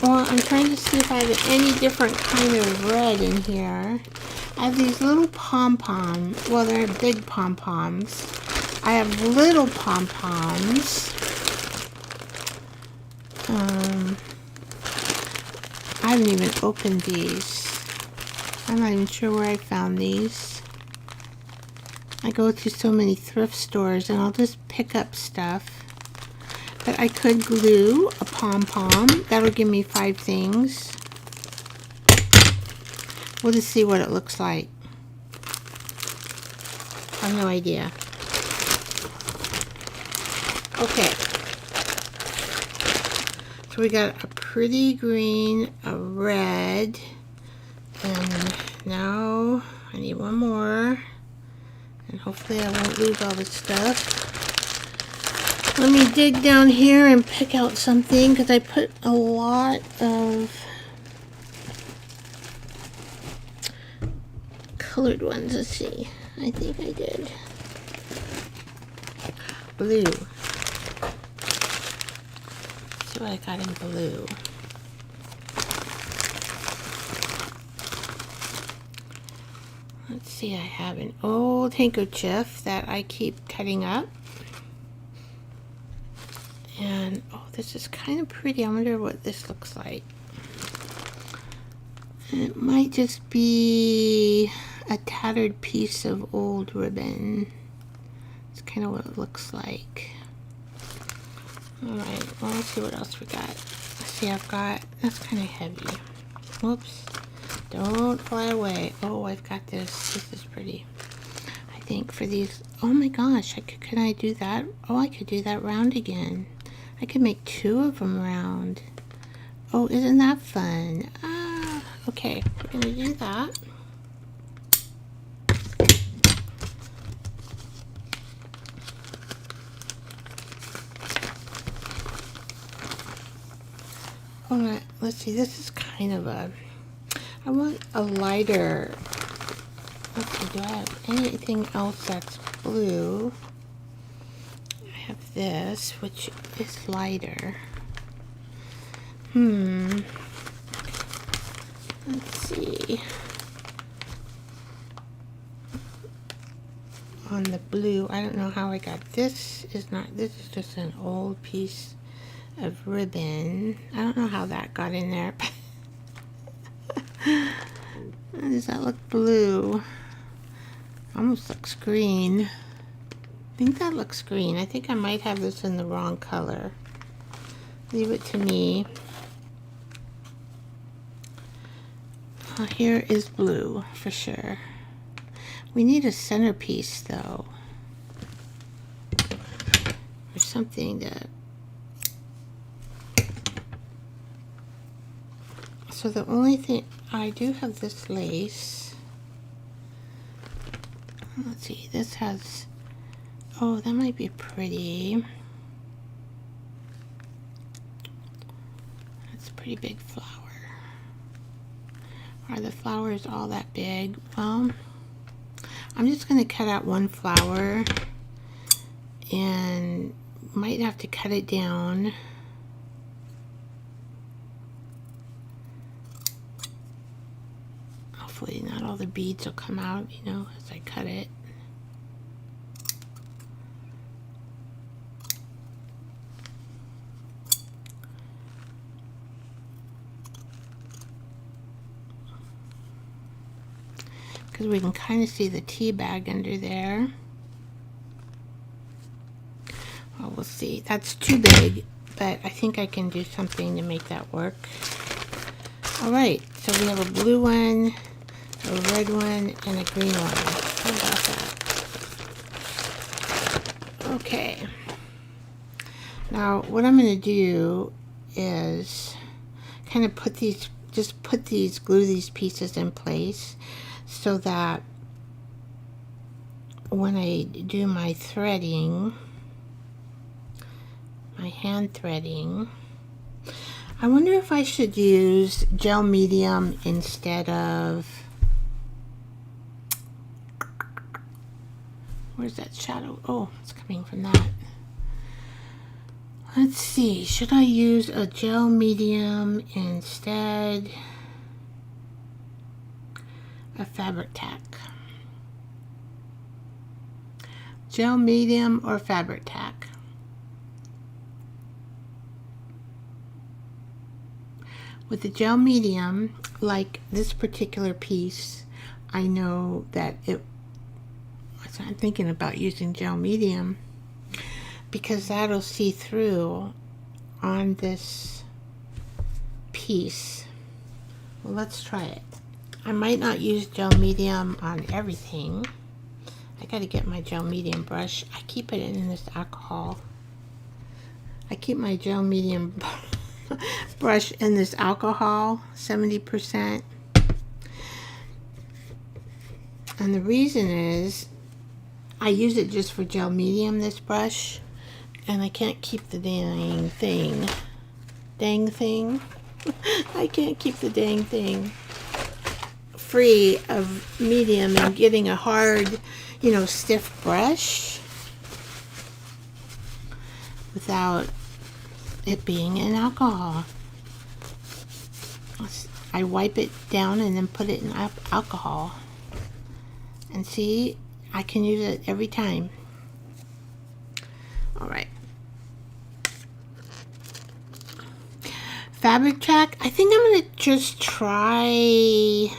Well, I'm trying to see if I have any different kind of red in here. I have these little pom-poms. Well, they're big pom-poms. I have little pom-poms. I haven't even opened these. I'm not even sure where I found these. I go to so many thrift stores and I'll just pick up stuff. But I could glue a pom-pom. That'll give me 5 things. We'll just see what it looks like. I have no idea. Okay. So we got a pretty green, a red, and now I need one more. And hopefully I won't lose all this stuff. Let me dig down here and pick out something, because I put a lot of colored ones. Let's see. I think I did. Blue. Let's see what I got in blue. Let's see, I have an old handkerchief that I keep cutting up. And, oh, this is kind of pretty. I wonder what this looks like. It might just be a tattered piece of old ribbon. It's kind of what it looks like. Alright, well, let's see what else we got. Let's see, I've got, that's kind of heavy. Whoops. Don't fly away. Oh, I've got this. This is pretty. I think for these, oh my gosh, can I do that? Oh, I could do that round again. I could make 2 of them round. Oh, isn't that fun? Ah, okay, we're gonna do that. Alright, let's see, this is kind of a, I want a lighter, let's see, do I have anything else that's blue? I have this, which is lighter. Let's see. On the blue, I don't know how I got this. This is just an old piece of ribbon. I don't know how that got in there. Does that look blue? Almost looks green. I think that looks green. I think I might have this in the wrong color. Leave it to me. Here is blue for sure. We need a centerpiece though. Or something that. So the only thing, I do have this lace. Let's see, this has, oh, that might be pretty. That's a pretty big flower. Are the flowers all that big? Well, I'm just going to cut out one flower and might have to cut it down. Hopefully not all the beads will come out, you know, as I cut it. Because we can kind of see the tea bag under there. Well, we'll see. That's too big, but I think I can do something to make that work. Alright, so we have a blue one, a red one, and a green one. How about that? Okay. Now, what I'm going to do is kind of put these, glue these pieces in place so that when I do my threading, my hand threading, I wonder if I should use gel medium instead of, where's that shadow? Oh, it's coming from that. Let's see, should I use a gel medium instead of fabric tack? Gel medium or fabric tack? With the gel medium, like this particular piece, I know that I'm thinking about using gel medium because that'll see through on this piece. Well, let's try it. I might not use gel medium on everything. I gotta get my gel medium brush. I keep it in this alcohol. I keep my gel medium brush in this alcohol, 70%. And the reason is I use it just for gel medium, this brush, and I can't keep the dang thing. I can't keep the dang thing free of medium and getting a hard, you know, stiff brush without it being in alcohol. I wipe it down and then put it in alcohol. And see, I can use it every time. Alright. Fabric tack, I think I'm going to just try.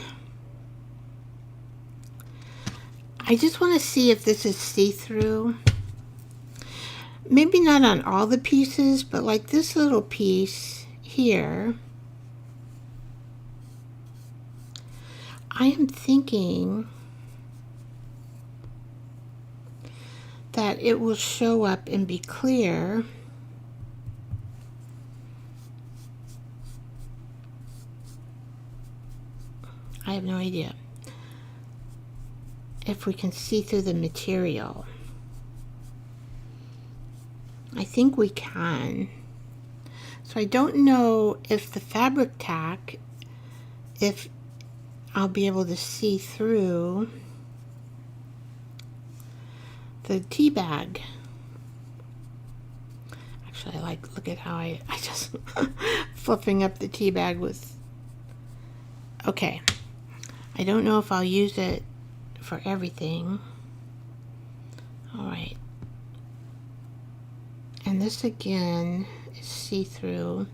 I just want to see if this is see-through. Maybe not on all the pieces, but like this little piece here, I am thinking that it will show up and be clear. I have no idea if we can see through the material. I think we can. So I don't know if the fabric tack, if I'll be able to see through the tea bag. Actually, look at how I just flipping up the tea bag with, okay. I don't know if I'll use it for everything. All right. And this again is see-through.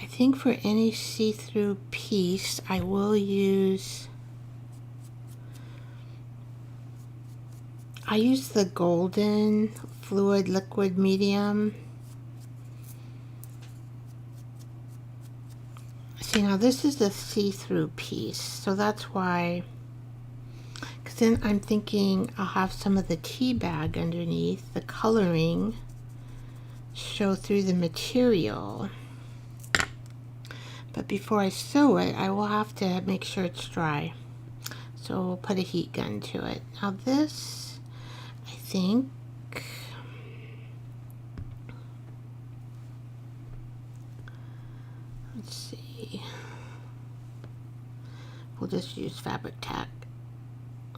I think for any see-through piece, I will use, I use the golden fluid liquid medium. See, now this is the see-through piece, so that's why, because then I'm thinking I'll have some of the tea bag underneath, the coloring show through the material. But before I sew it, I will have to make sure it's dry. So we'll put a heat gun to it. Now this, I think, let's see, we'll just use fabric tack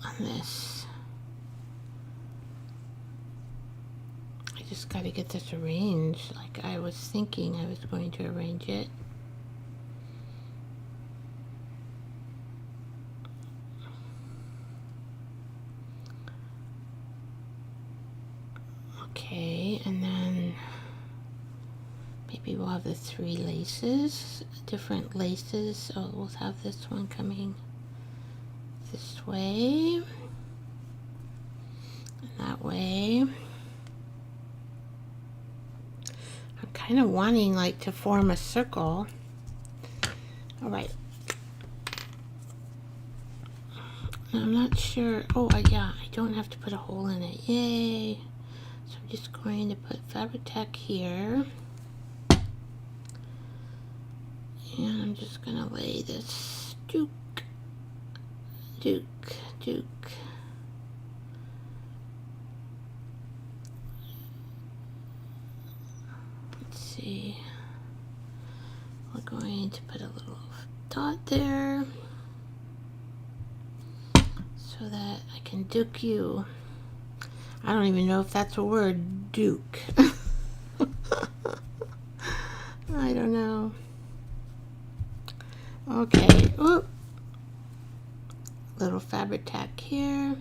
on this. I just got to get this arranged like I was thinking I was going to arrange it. Okay, and then maybe we'll have the 3 laces, different laces. So we'll have this one coming this way and that way. I'm kind of wanting like to form a circle. All right. I'm not sure. Oh, yeah, I don't have to put a hole in it. Yay. So I'm just going to put fabric tack here. And I'm just going to lay this duke. Let's see. We're going to put a little dot there so that I can duke you. I don't even know if that's a word, duke. I don't know. Okay, oop. Little fabric tack here.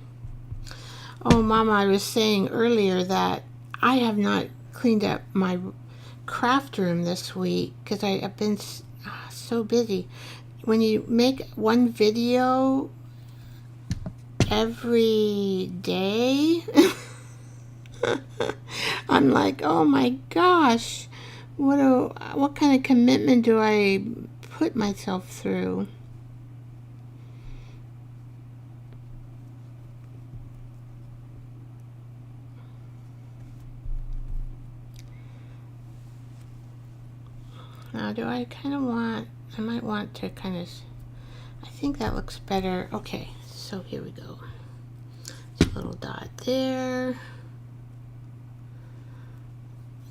Oh, Mama, I was saying earlier that I have not cleaned up my craft room this week because I've been so busy. When you make one video every day, I'm like, oh my gosh, what kind of commitment do I put myself through? Now, do I kind of want, I might want to kind of, I think that looks better. Okay, so here we go. A little dot there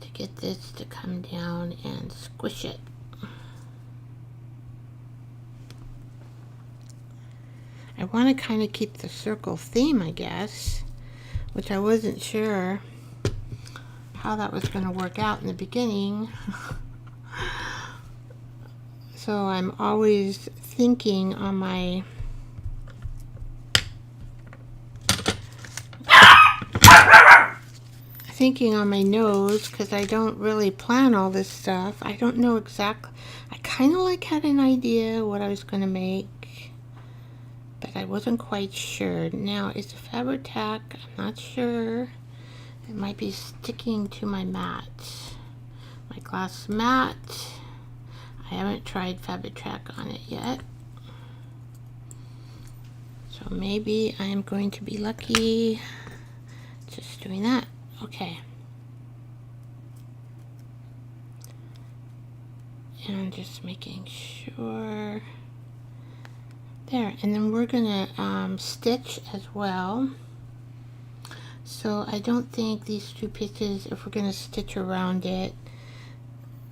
to get this to come down and squish it. I want to kind of keep the circle theme, I guess, which I wasn't sure how that was going to work out in the beginning. So I'm always thinking on my nose because I don't really plan all this stuff. I don't know exactly. I kind of like had an idea what I was going to make, but I wasn't quite sure. Now, is the fabric tack? I'm not sure. It might be sticking to my mat, my glass mat. I haven't tried fabric tack on it yet. So maybe I am going to be lucky just doing that. Okay. And just making sure. There. And then we're going to stitch as well. So I don't think these 2 pieces, if we're going to stitch around it,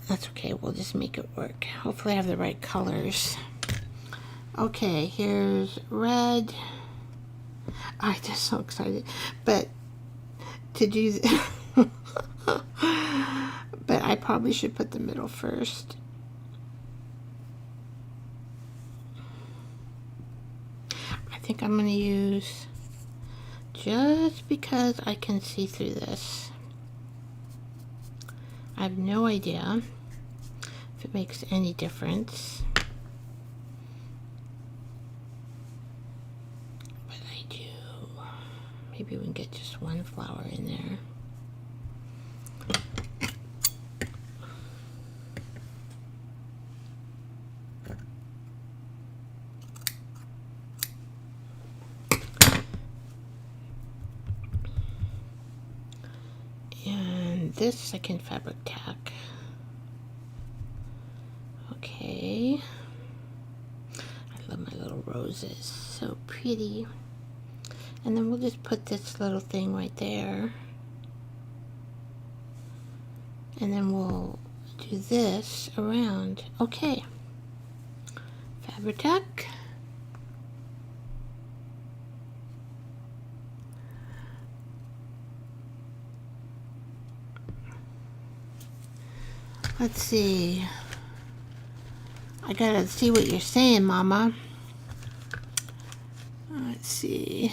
that's okay, we'll just make it work. Hopefully I have the right colors. Okay, here's red. I'm just so excited. But to do this, but I probably should put the middle first. I think I'm going to use, just because I can see through this. I have no idea if it makes any difference, but I do. Maybe we can get just one flower in there. And this I can fabric tack. Okay. I love my little roses. so pretty. And then we'll just put this little thing right there. And then we'll do this around. Okay. Fabri-Tac. Let's see. I gotta see what you're saying, Mama. Let's see.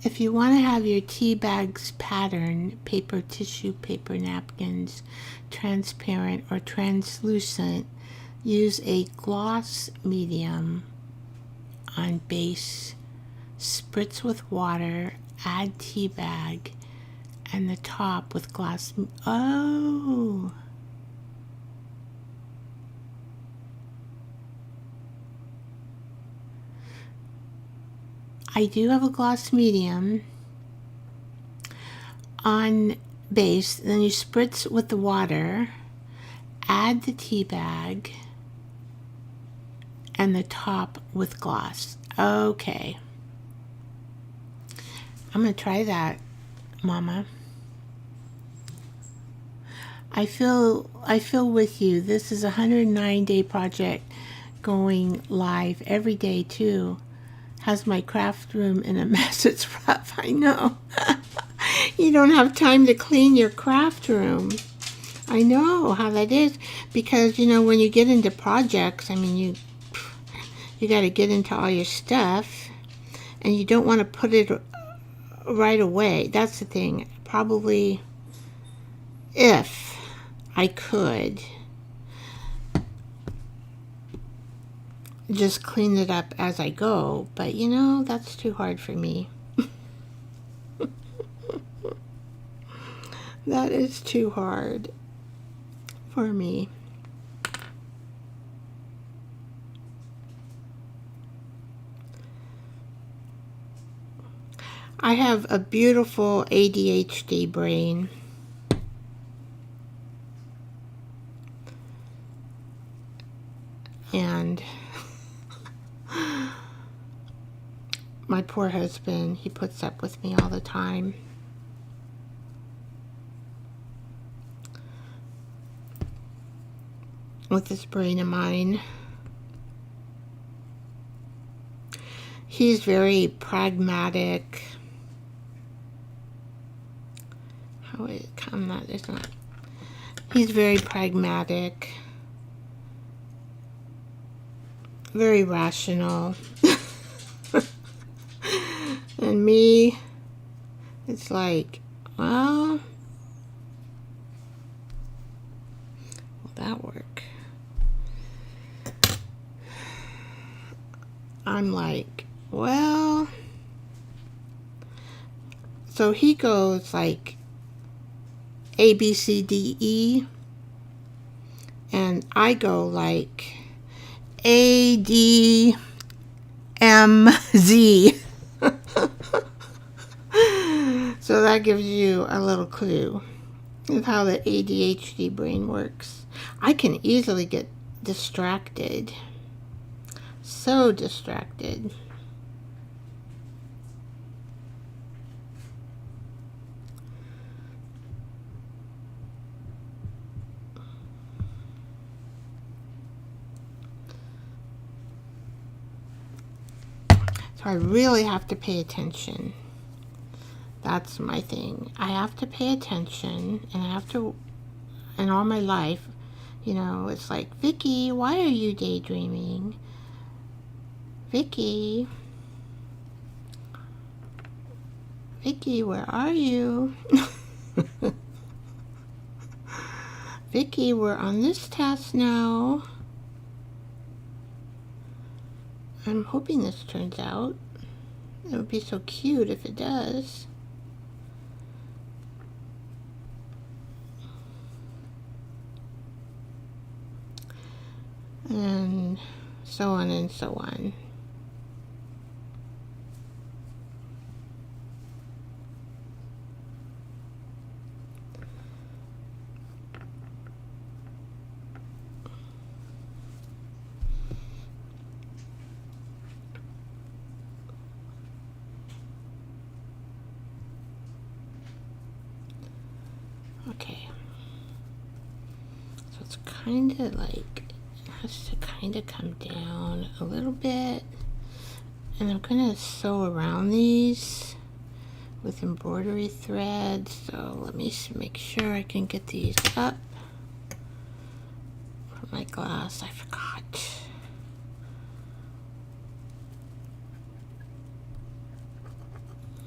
If you want to have your tea bags pattern, paper tissue, paper napkins, transparent or translucent, use a gloss medium on base, spritz with water, add tea bag, and the top with glass. Oh! I do have a gloss medium on base, then you spritz with the water, add the tea bag, and the top with gloss. Okay. I'm going to try that, Mama. I feel with you. This is a 109-day project going live every day too. Has my craft room in a mess. It's rough, I know. You don't have time to clean your craft room. I know how that is, because you know when you get into projects, I mean you got to get into all your stuff, and you don't want to put it right away. That's the thing. Probably, if I could just clean it up as I go, but you know, that's too hard for me. That is too hard for me. I have a beautiful ADHD brain. And my poor husband, he puts up with me all the time. With this brain of mine. He's very pragmatic. How is it come that it's not? He's very pragmatic. Very rational. And me, it's like, well, will that work? I'm like, well, so he goes like A, B, C, D, E, and I go like A, D, M, Z. So that gives you a little clue of how the ADHD brain works. I can easily get distracted. So distracted. So I really have to pay attention. That's my thing. I have to pay attention, and I have to, in all my life, you know, it's like, Vicky, why are you daydreaming? Vicky, where are you? Vicky, we're on this task now. I'm hoping this turns out. It would be so cute if it does. And so on and so on. Okay. So it's kind of like, it has to kind of come down a little bit. And I'm going to sew around these with embroidery thread. So let me make sure I can get these up. For my glass, I forgot.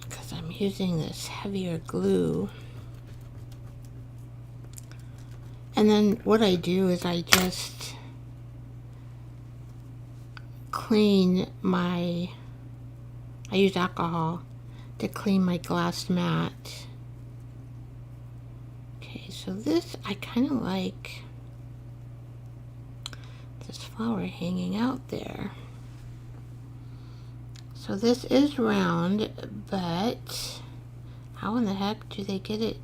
Because I'm using this heavier glue. And then what I do is I just clean my, I use alcohol to clean my glass mat. Okay, so this, I kind of like this flower hanging out there. So this is round, but how in the heck do they get it?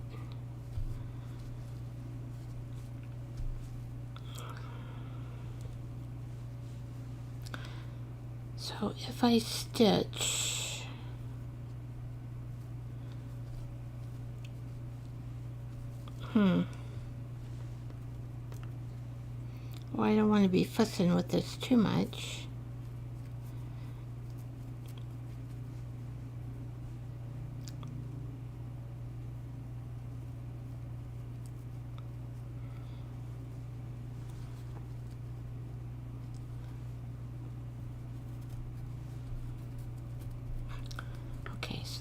So if I stitch, well, I don't want to be fussing with this too much.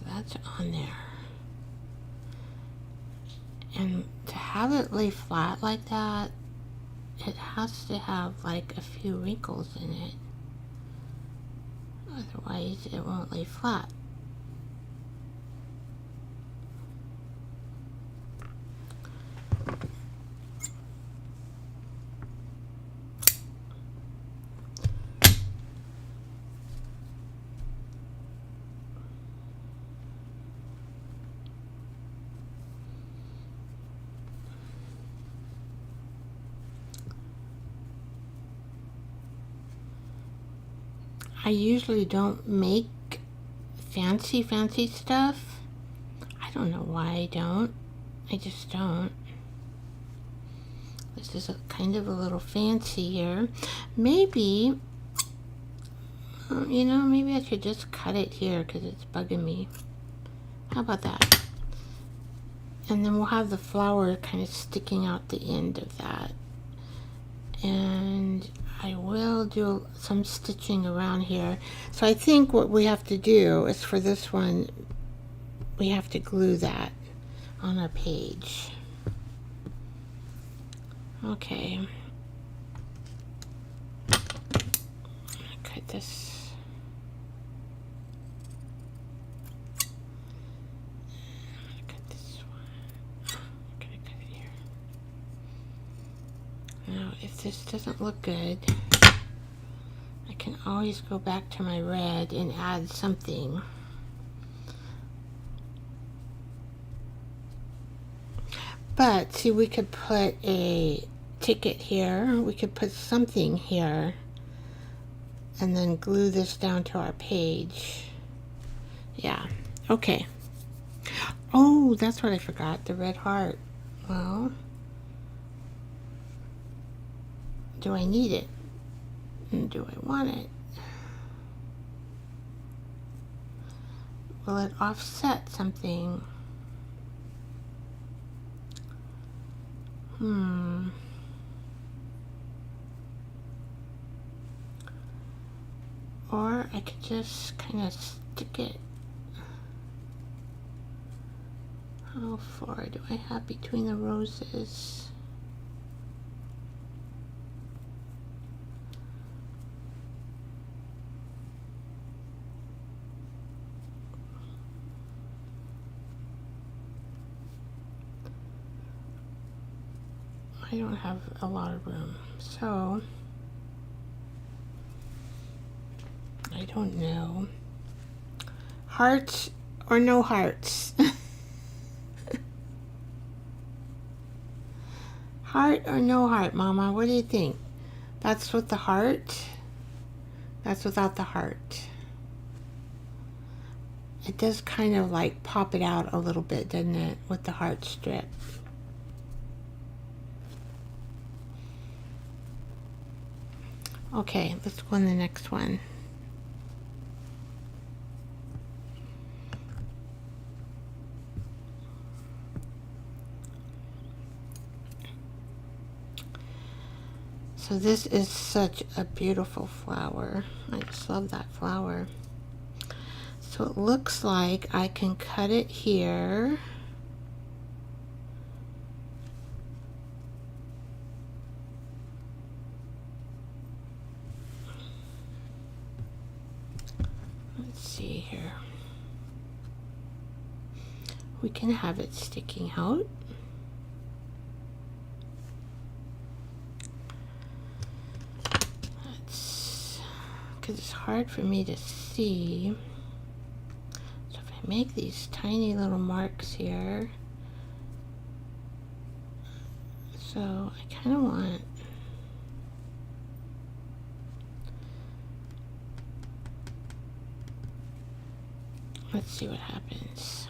That's on there. And to have it lay flat like that, it has to have like a few wrinkles in it. Otherwise it won't lay flat. I usually don't make fancy stuff. I don't know why I don't. I just don't. This is kind of a little fancy here. Maybe, you know, maybe I should just cut it here because it's bugging me. How about that? And then we'll have the flower kind of sticking out the end of that. And I will do some stitching around here. So I think what we have to do is for this one, we have to glue that on our page. Okay. I'm gonna cut this. I'm gonna cut this one. I'm gonna cut it here. Now, if this doesn't look good, I can always go back to my red and add something. But see, we could put a ticket here. We could put something here and then glue this down to our page. Yeah, okay. Oh, that's what I forgot, the red heart. Well, do I need it? And do I want it? Will it offset something? Or I could just kind of stick it. How far do I have between the roses? I don't have a lot of room, so I don't know. Hearts or no hearts? Heart or no heart, Mama? What do you think? That's with the heart? That's without the heart. It does kind of like pop it out a little bit, doesn't it, with the heart strip? Okay, let's go on the next one. So this is such a beautiful flower. I just love that flower. So it looks like I can cut it here. Let's see here. We can have it sticking out. Because it's hard for me to see. So if I make these tiny little marks here, so I kind of want, let's see what happens.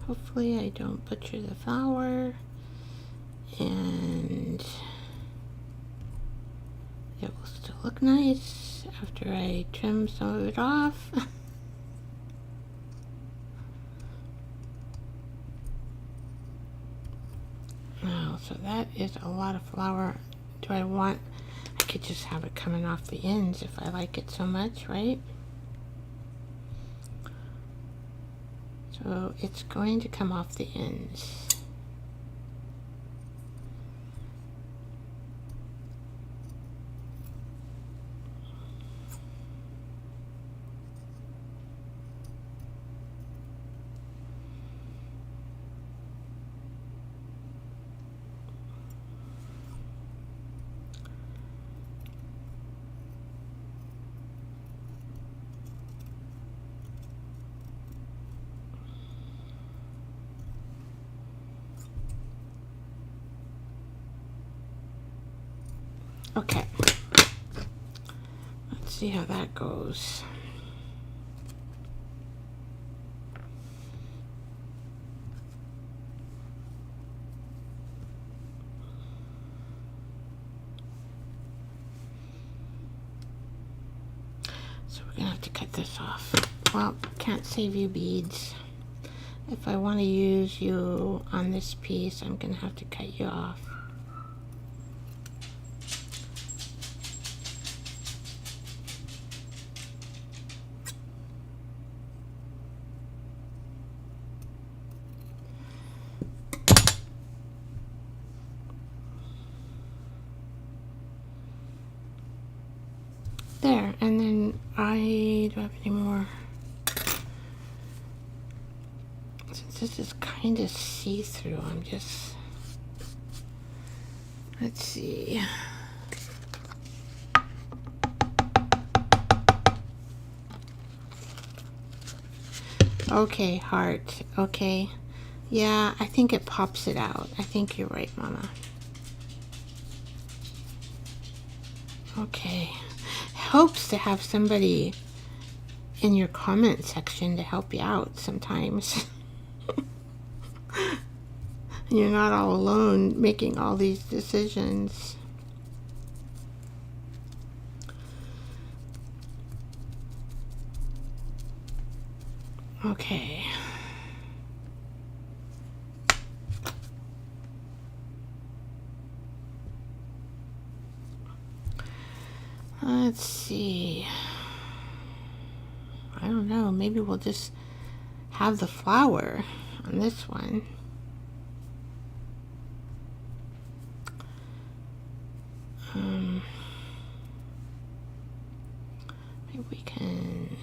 Hopefully I don't butcher the flower, and it will still look nice after I trim some of it off. Oh, so that is a lot of flower. Do I want, I could just have it coming off the ends if I like it so much, right? So it's going to come off the ends. Okay, let's see how that goes. So we're gonna have to cut this off. Well, can't save you beads. If I want to use you on this piece, I'm gonna have to cut you off. There, and then I don't have any more. Since this is kind of see-through, I'm just, let's see. Okay, heart. Okay. Yeah, I think it pops it out. I think you're right, Mama. Okay. Helps to have somebody in your comment section to help you out sometimes. You're not all alone making all these decisions. Okay. Let's see. I don't know. Maybe we'll just have the flower on this one. we can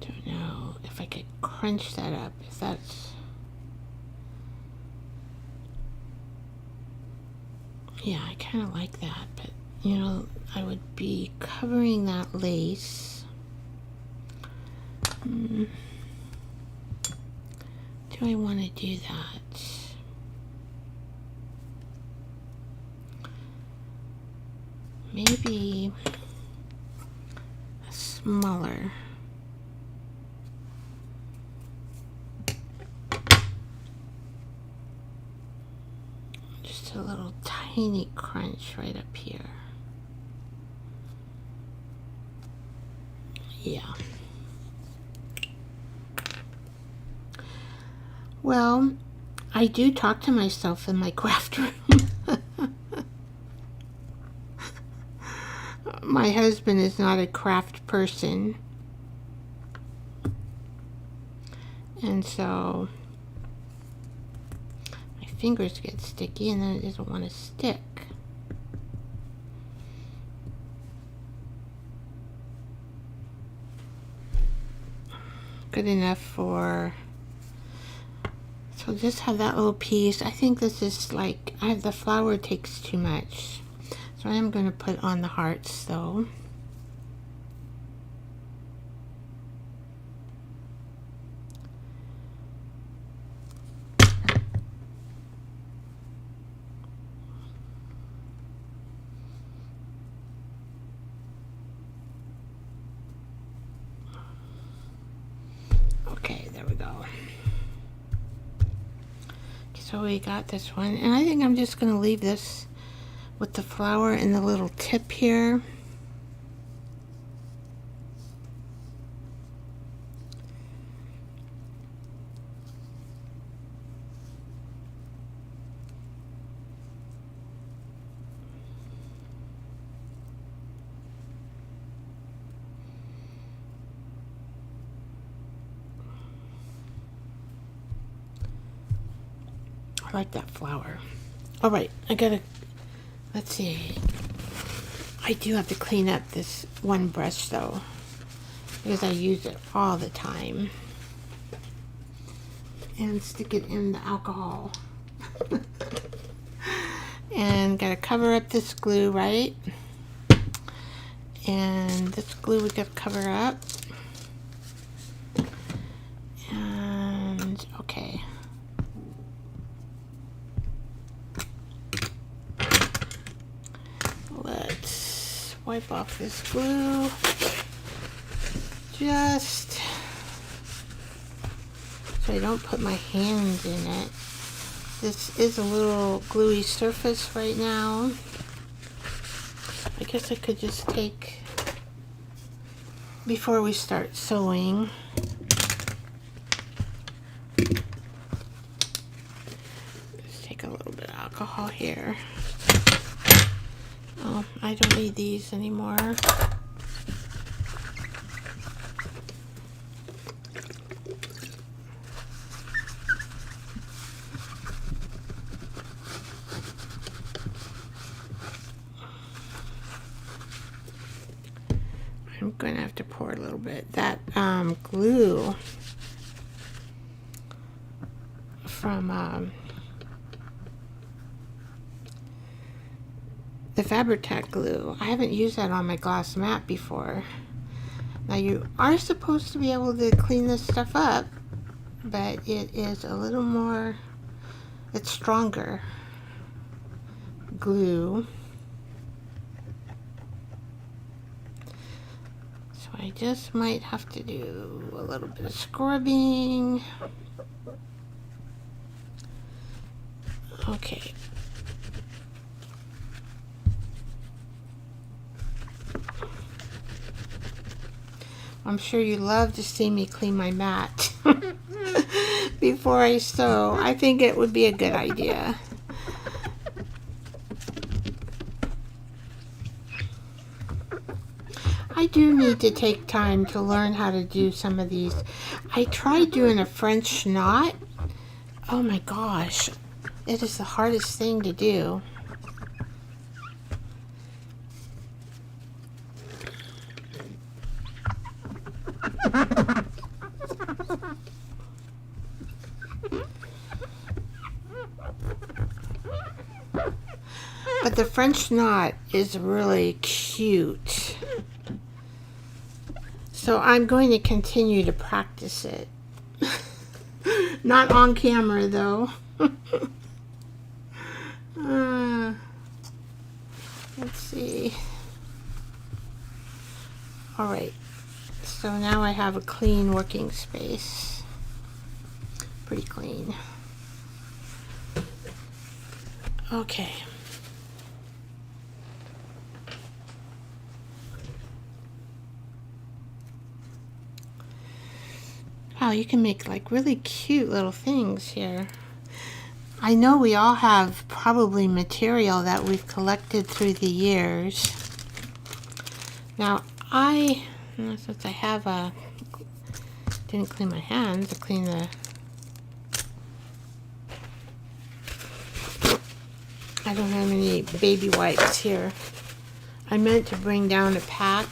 don't know if I could crunch that up, if that's, yeah, I kind of like that, but you know, I would be covering that lace. Do I want to do that? Maybe a smaller. Just a little tiny crunch right up here. Yeah. Well, I do talk to myself in my craft room. My husband is not a craft person, and so my fingers get sticky and then it doesn't want to stick. Good enough for, so just have that little piece. I think this is like, I have the flower takes too much. So I am going to put on the hearts though. Okay, there we go. So we got this one, and I think I'm just going to leave this with the flower and the little tip here. I like that flower. All right, I gotta, let's see. I do have to clean up this one brush though, because I use it all the time. And stick it in the alcohol. And gotta cover up this glue, right? And this glue we gotta cover up. And okay. Let's wipe off this glue. Just so I don't put my hand in it. This is a little gluey surface right now. I guess I could just take, before we start sewing, just take a little bit of alcohol here. Oh, I don't need these anymore. I'm going to have to pour a little bit. That glue from the Fabri-Tac glue, I haven't used that on my glass mat before. Now you are supposed to be able to clean this stuff up, but it is a little more, it's stronger glue. So I just might have to do a little bit of scrubbing. Okay. I'm sure you love to see me clean my mat before I sew. I think it would be a good idea. I do need to take time to learn how to do some of these. I tried doing a French knot. Oh my gosh, it is the hardest thing to do. But the French knot is really cute. So I'm going to continue to practice it. Not on camera though. Let's see. Alright, so now I have a clean working space. Pretty clean. Okay. Wow, you can make like really cute little things here. I know we all have probably material that we've collected through the years. Now since I have didn't clean my hands, I cleaned I don't have any baby wipes here. I meant to bring down a pack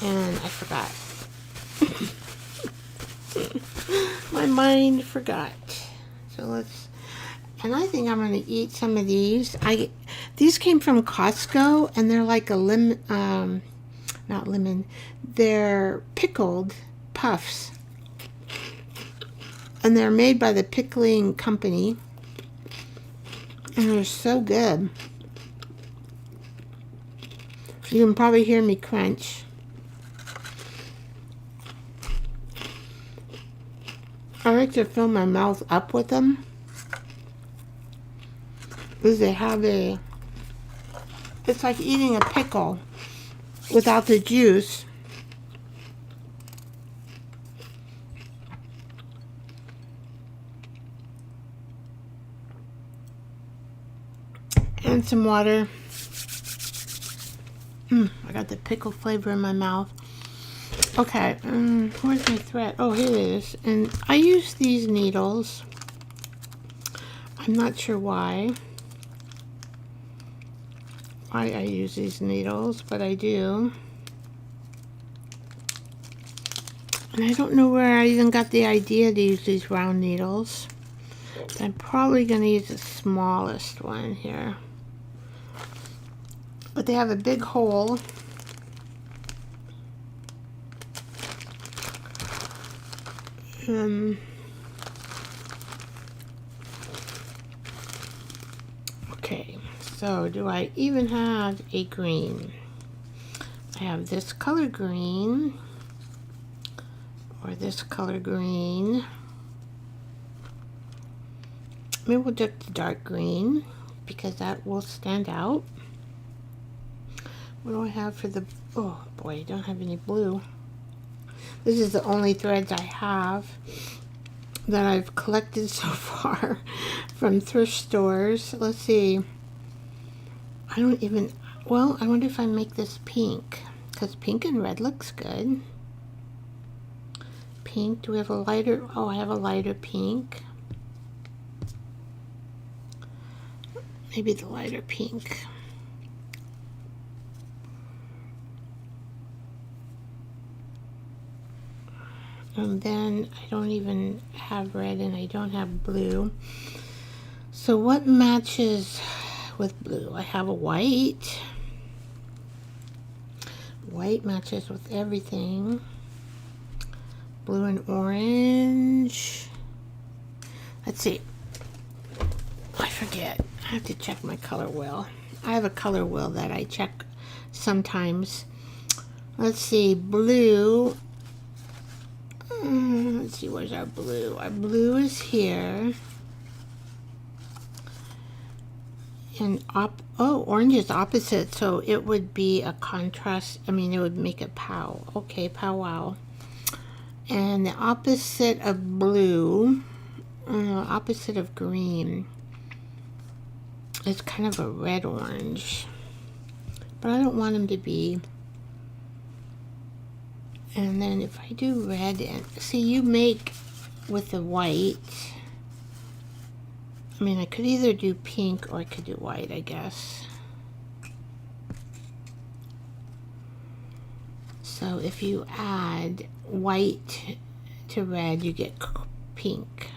and I forgot. My mind forgot. So and I think I'm going to eat some of these. These came from Costco, and they're like not lemon, they're pickled puffs. And they're made by the pickling company. And they're so good. You can probably hear me crunch. I like to fill my mouth up with them because they have it's like eating a pickle without the juice. And some water. I got the pickle flavor in my mouth. Okay, where's my thread? Oh, here it is. And I use these needles. I'm not sure why I use these needles, but I do. And I don't know where I even got the idea to use these round needles. I'm probably going to use the smallest one here. But they have a big hole. Okay, so do I even have a green? I have this color green or this color green. Maybe we'll do the dark green because that will stand out. What do I have for the, oh boy, I don't have any blue. This is the only threads I have that I've collected so far from thrift stores. Let's see. I don't even, well, I wonder if I make this pink, because pink and red looks good. Pink, do we have a lighter, oh, I have a lighter pink. Maybe the lighter pink. And then I don't even have red and I don't have blue. So what matches with blue? I have a white. White matches with everything. Blue and orange. Let's see. I forget. I have to check my color wheel. I have a color wheel that I check sometimes. Let's see. Blue. Let's see, where's our blue? Our blue is here. And orange is opposite, so it would be a contrast. I mean, it would make a pow. Okay, powwow. And the opposite of blue, opposite of green, is kind of a red orange. but I don't want them to be. And then if I do red, and see, you make with the white, I mean, I could either do pink or I could do white, I guess. So if you add white to red, you get pink.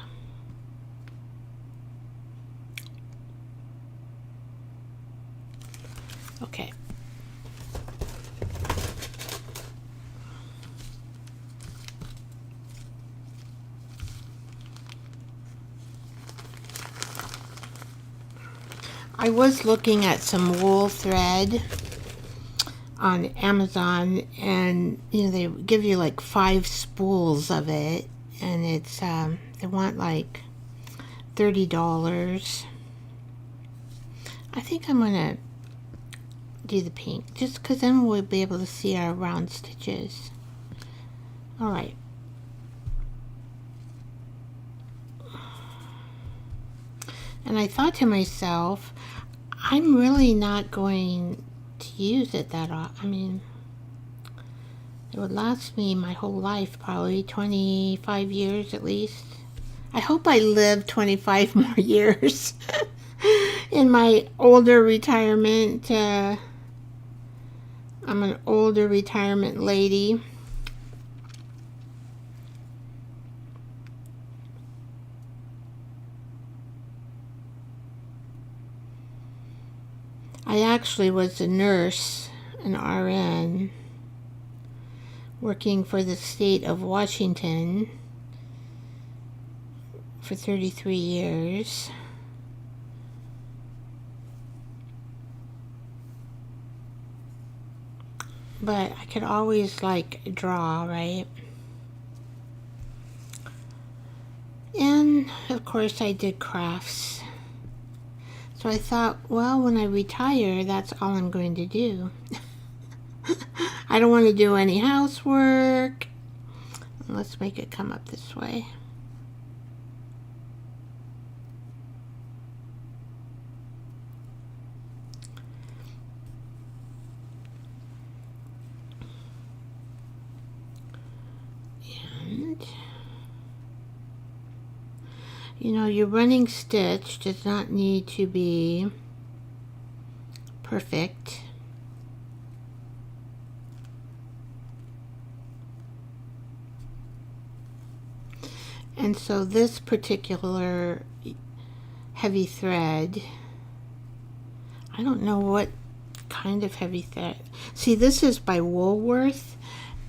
Okay. I was looking at some wool thread on Amazon, and you know, they give you like 5 spools of it, and it's they want like $30. I think I'm gonna do the pink, just because then we'll be able to see our round stitches. All right. And I thought to myself, I'm really not going to use it that often. I mean, it would last me my whole life, probably 25 years at least. I hope I live 25 more years in my older retirement. I'm an older retirement lady. I actually was a nurse, an RN, working for the state of Washington for 33 years. But I could always like draw, right? And of course I did crafts. So I thought, well, when I retire, that's all I'm going to do. I don't want to do any housework. Let's make it come up this way. And you know, your running stitch does not need to be perfect. And so this particular heavy thread, I don't know what kind of heavy thread. See, this is by Woolworth,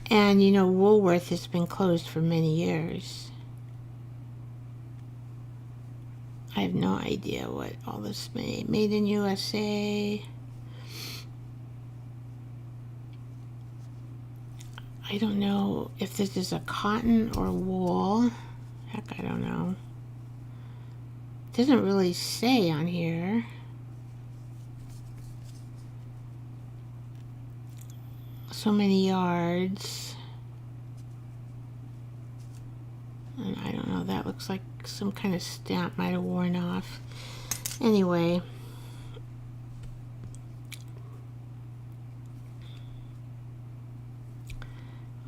and you know, Woolworth has been closed for many years. I have no idea what all this made in USA. I don't know if this is a cotton or wool. Heck, I don't know. It doesn't really say on here. So many yards. And I don't know, that looks like some kind of stamp might have worn off. Anyway.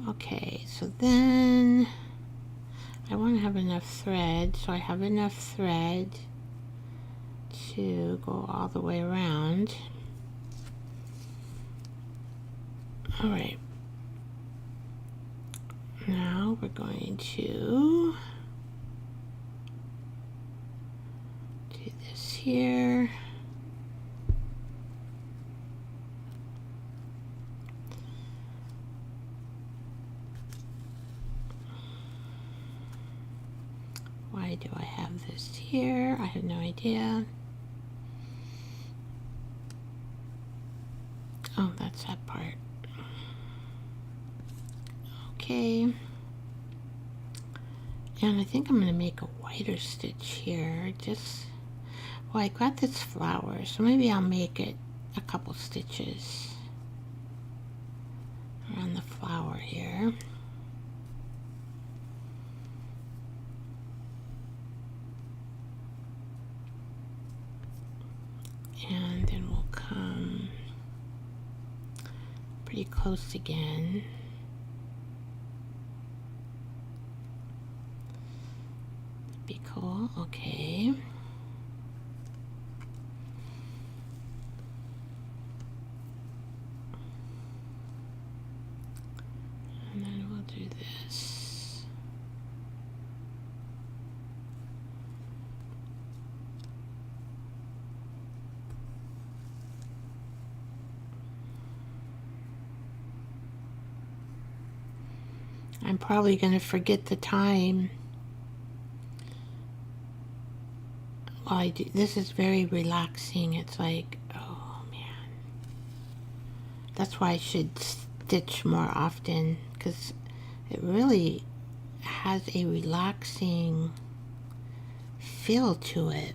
Okay, so then I want to have enough thread, so I have enough thread to go all the way around. All right. Now we're going to do this here. Why do I have this here? I have no idea. Oh, that's that part. Okay. And I think I'm going to make a whiter stitch here. Just, well, I got this flower, so maybe I'll make it a couple stitches around the flower here. And then we'll come pretty close again. Be cool. Okay. And then we'll do this. I'm probably going to forget the time while I do. This is very relaxing. It's like, oh man. That's why I should stitch more often, because it really has a relaxing feel to it.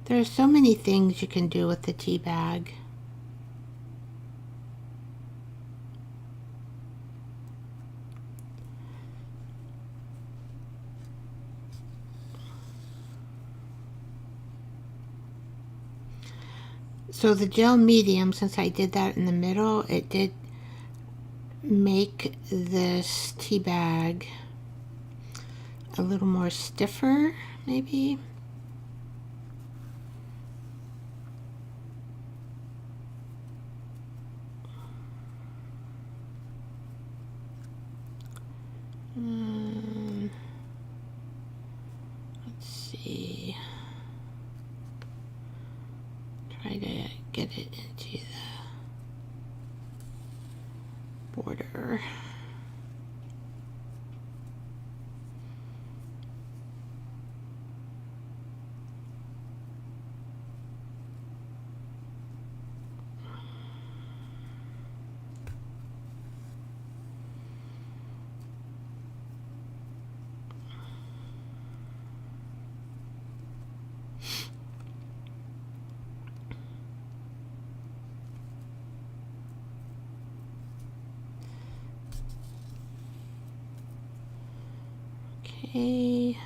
There are so many things you can do with the tea bag. So the gel medium, since I did that in the middle, it did make this tea bag a little more stiffer, maybe. Let's see. Try to get it into the border. Okay.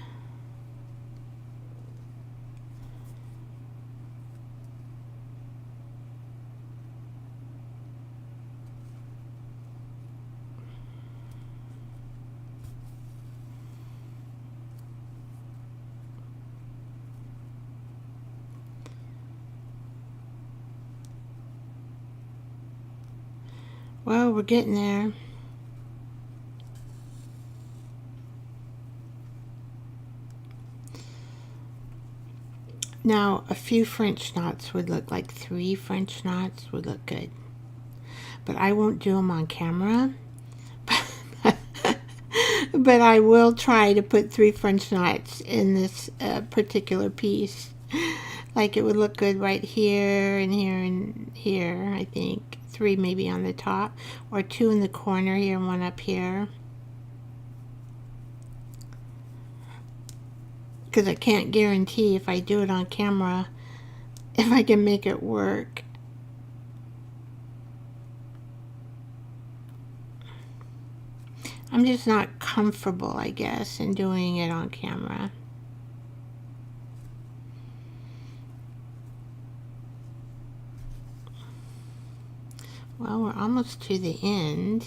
Well, we're getting there. Now, a few French knots would look like 3 French knots would look good. But I won't do them on camera. But I will try to put 3 French knots in this particular piece. Like it would look good right here and here and here, I think. 3 maybe on the top, or 2 in the corner here and 1 up here. Because I can't guarantee if I do it on camera if I can make it work. I'm just not comfortable, I guess, in doing it on camera. Well, we're almost to the end.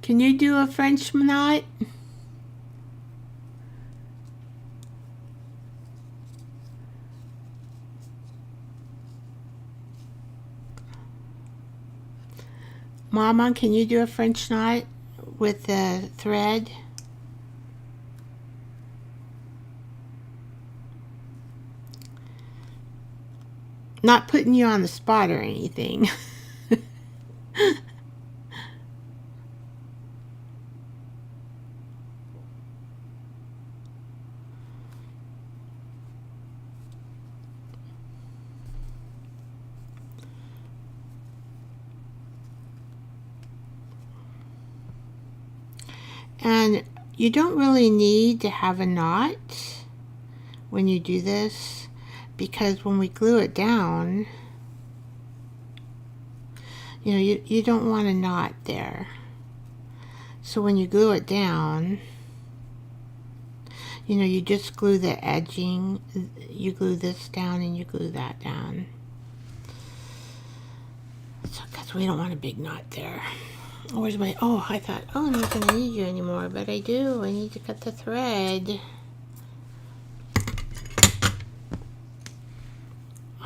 Can you do a French knot? Mama, can you do a French knot with the thread? Not putting you on the spot or anything. And you don't really need to have a knot when you do this, because when we glue it down, you know, you don't want a knot there. So when you glue it down, you know, you just glue the edging. You glue this down and you glue that down. So, because we don't want a big knot there. Where's my, oh, I thought, oh, I'm not going to need you anymore, but I do. I need to cut the thread.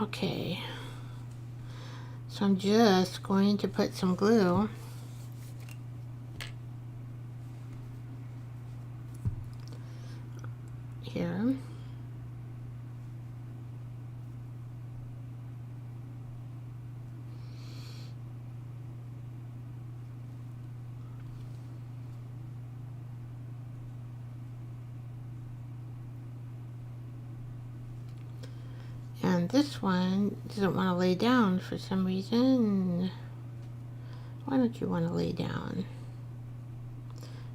Okay. So I'm just going to put some glue here. And this one doesn't want to lay down for some reason. Why don't you want to lay down?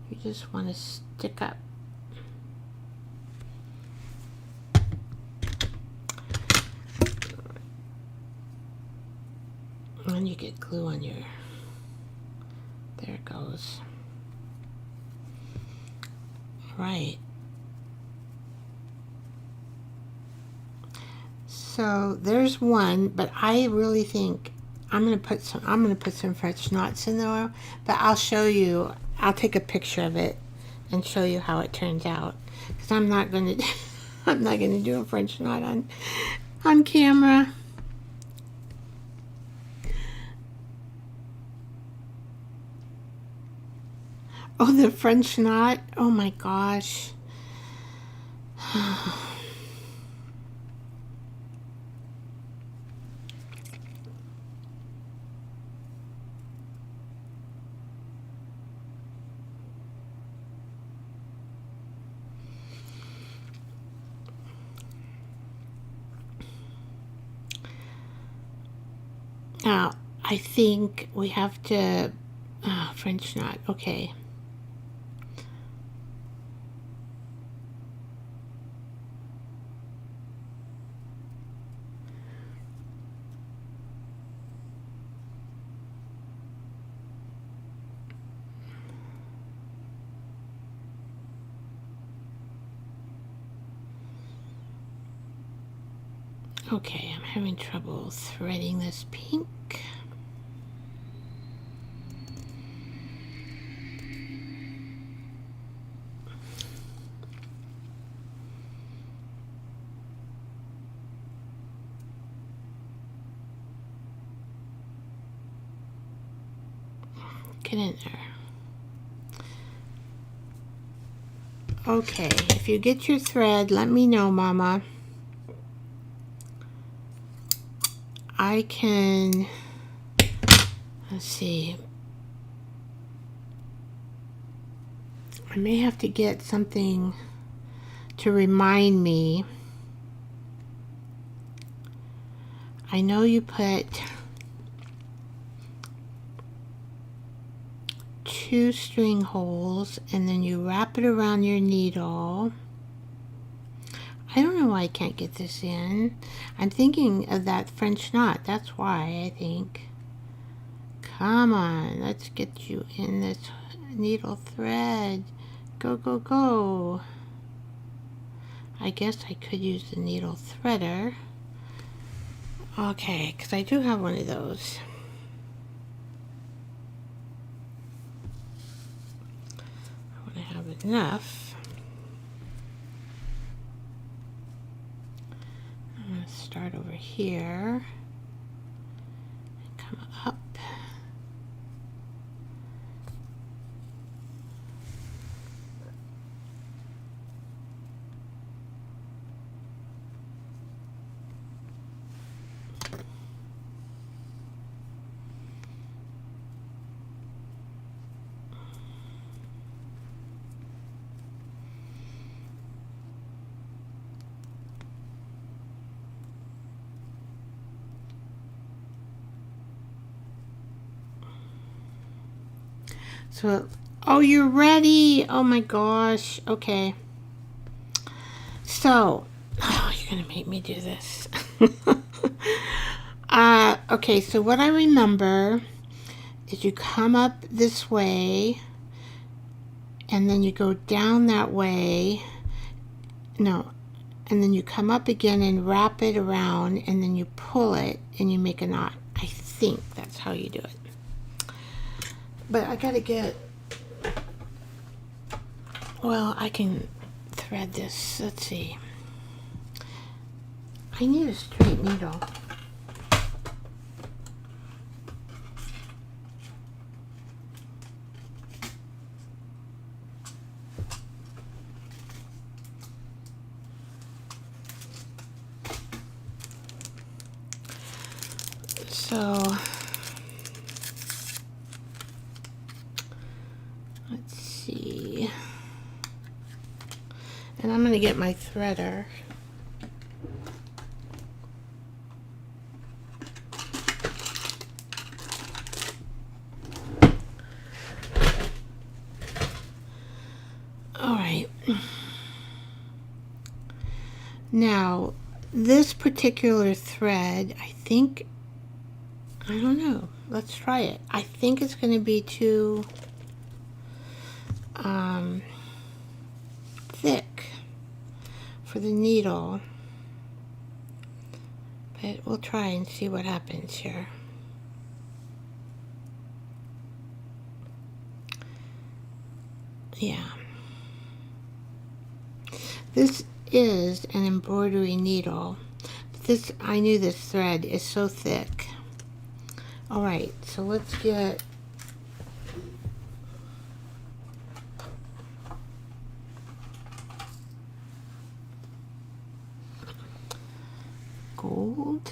You just want to stick up. And you get glue on your, there it goes. Right. So there's one, but I really think I'm gonna put some French knots in there, but I'll show you. I'll take a picture of it and show you how it turns out, because I'm not gonna do a French knot on camera. Oh, the French knot. Oh my gosh. Now, I think we have to, French knot, okay. Okay, I'm having trouble threading this pink. Get in there. Okay, if you get your thread, let me know, Mama. I can, let's see, I may have to get something to remind me. I know you put 2 string holes and then you wrap it around your needle. I don't know why I can't get this in. I'm thinking of that French knot. That's why, I think. Come on, let's get you in this needle thread. Go, go, go. I guess I could use the needle threader. Okay, because I do have one of those. I want to have enough. I'm going to start over here and come up. So, oh, you're ready. Oh my gosh. Okay. So, oh, you're going to make me do this. Okay, so what I remember is you come up this way and then you go down that way. No, and then you come up again and wrap it around, and then you pull it and you make a knot. I think that's how you do it. But I gotta get, well, I can thread this. Let's see. I need a straight needle. So let's see, and I'm going to get my threader. All right, now this particular thread, I think, I don't know. Let's try it. I think it's going to be too thick for the needle. But we'll try and see what happens here. Yeah. This is an embroidery needle. This, I knew this thread is so thick. All right, so let's get gold.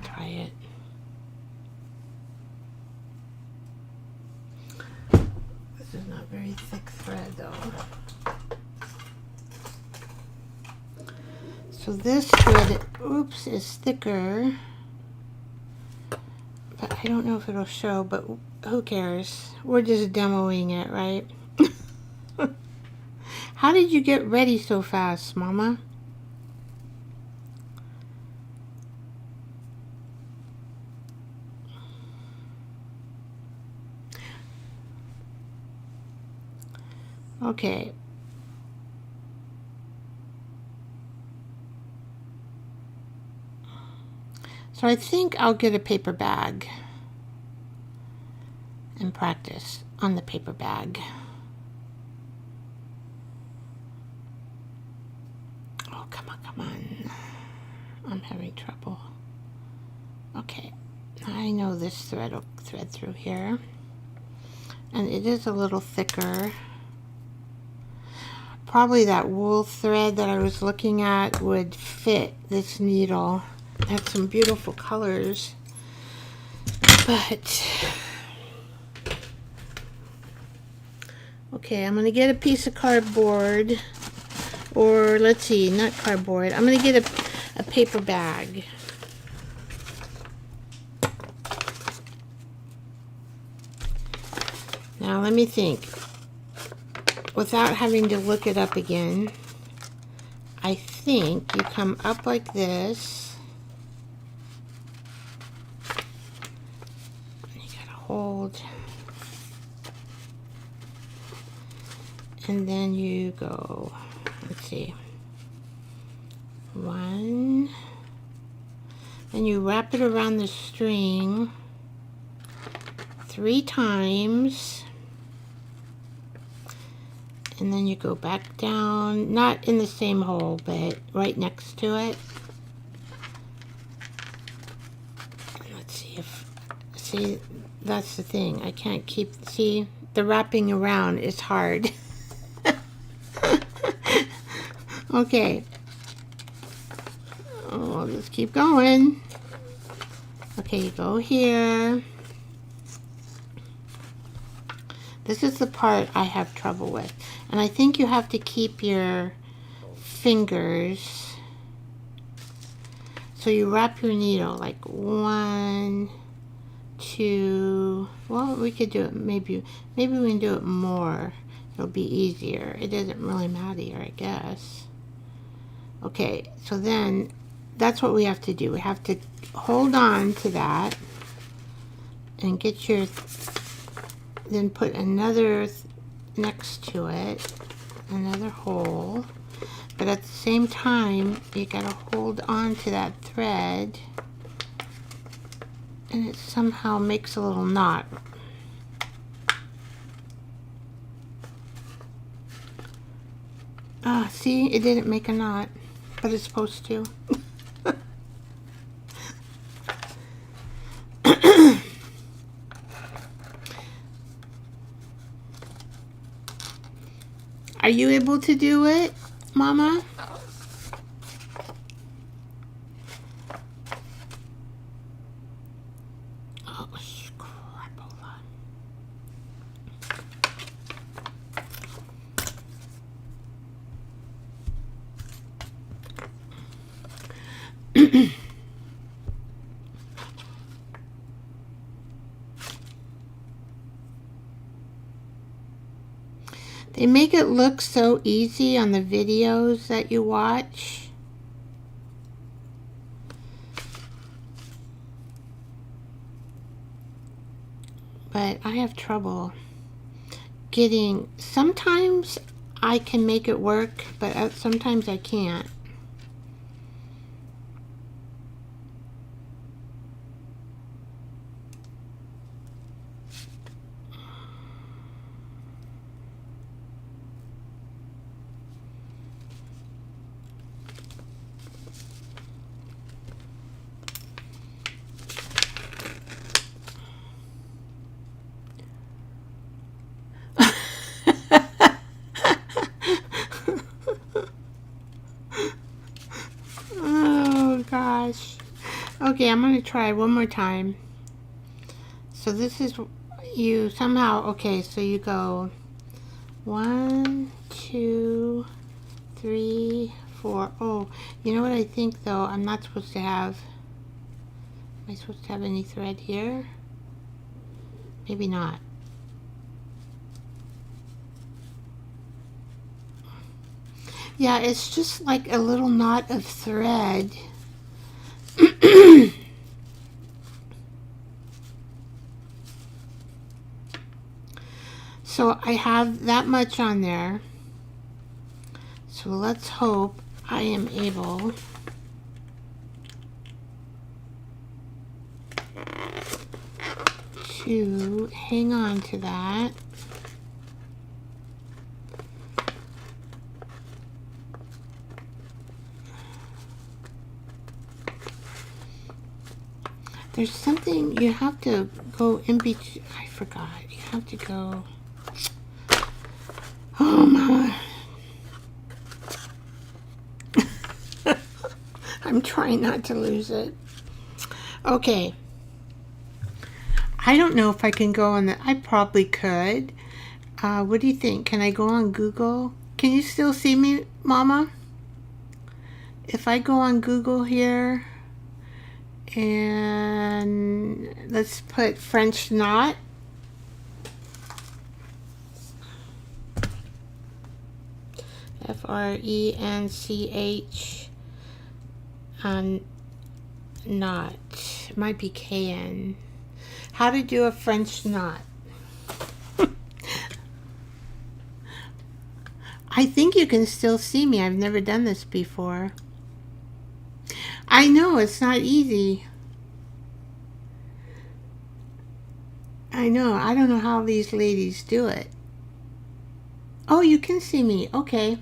Try it. This is not very thick thread though. So this thread, oops, is thicker, but I don't know if it'll show, but who cares? We're just demoing it, right? How did you get ready so fast, Mama? Okay. So I think I'll get a paper bag and practice on the paper bag. Oh, come on, come on. I'm having trouble. Okay, I know this thread will thread through here. And it is a little thicker. Probably that wool thread that I was looking at would fit this needle. It has some beautiful colors, but okay, I'm gonna get a piece of cardboard, or let's see, not cardboard, I'm gonna get a paper bag. Now let me think, without having to look it up again. I think you come up like this. You gotta hold. And then you go, let's see, 1. Then you wrap it around the string 3 times. And then you go back down, not in the same hole, but right next to it. And let's see if, see, that's the thing. I can't keep, see, the wrapping around is hard. Okay. Oh, I'll just keep going. Okay, you go here. This is the part I have trouble with. And I think you have to keep your fingers. So you wrap your needle like 1, 2. Well, we could do it, maybe we can do it more. It'll be easier. It doesn't really matter, I guess. Okay, so then that's what we have to do. We have to hold on to that and get your, then put another next to it, another hole. But at the same time, you gotta hold on to that thread, and it somehow makes a little knot. Ah, see, it didn't make a knot, but it's supposed to. Are you able to do it, Mama? Oh, scrapola. They make it look so easy on the videos that you watch. But I have trouble getting, sometimes I can make it work, but sometimes I can't. Oh gosh. Okay, I'm going to try one more time. So this is, you somehow, okay, so you go 1, 2, 3, 4. Oh, you know what I think though? I'm not supposed to have, am I supposed to have any thread here? Maybe not. Yeah, it's just like a little knot of thread. So I have that much on there. So let's hope I am able to hang on to that. There's something you have to go in between. I forgot. You have to go. Oh, Mama. I'm trying not to lose it. Okay. I don't know if I can go on the. I probably could. What do you think? Can I go on Google? Can you still see me, Mama? If I go on Google here and let's put French knot. French knot. It might be KN. How to do a French knot. I think you can still see me. I've never done this before. I know it's not easy. I know. I don't know how these ladies do it. Oh, you can see me. Okay.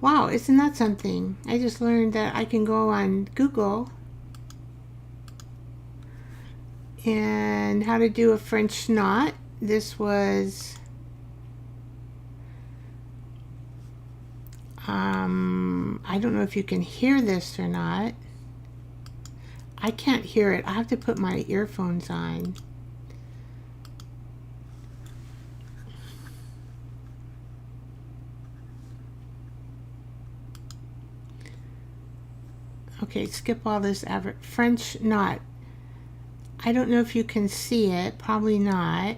Wow, isn't that something? I just learned that I can go on Google and how to do a French knot. This was I don't know if you can hear this or not. I can't hear it. I have to put my earphones on. Okay, skip all this French knot. I don't know if you can see it. Probably not.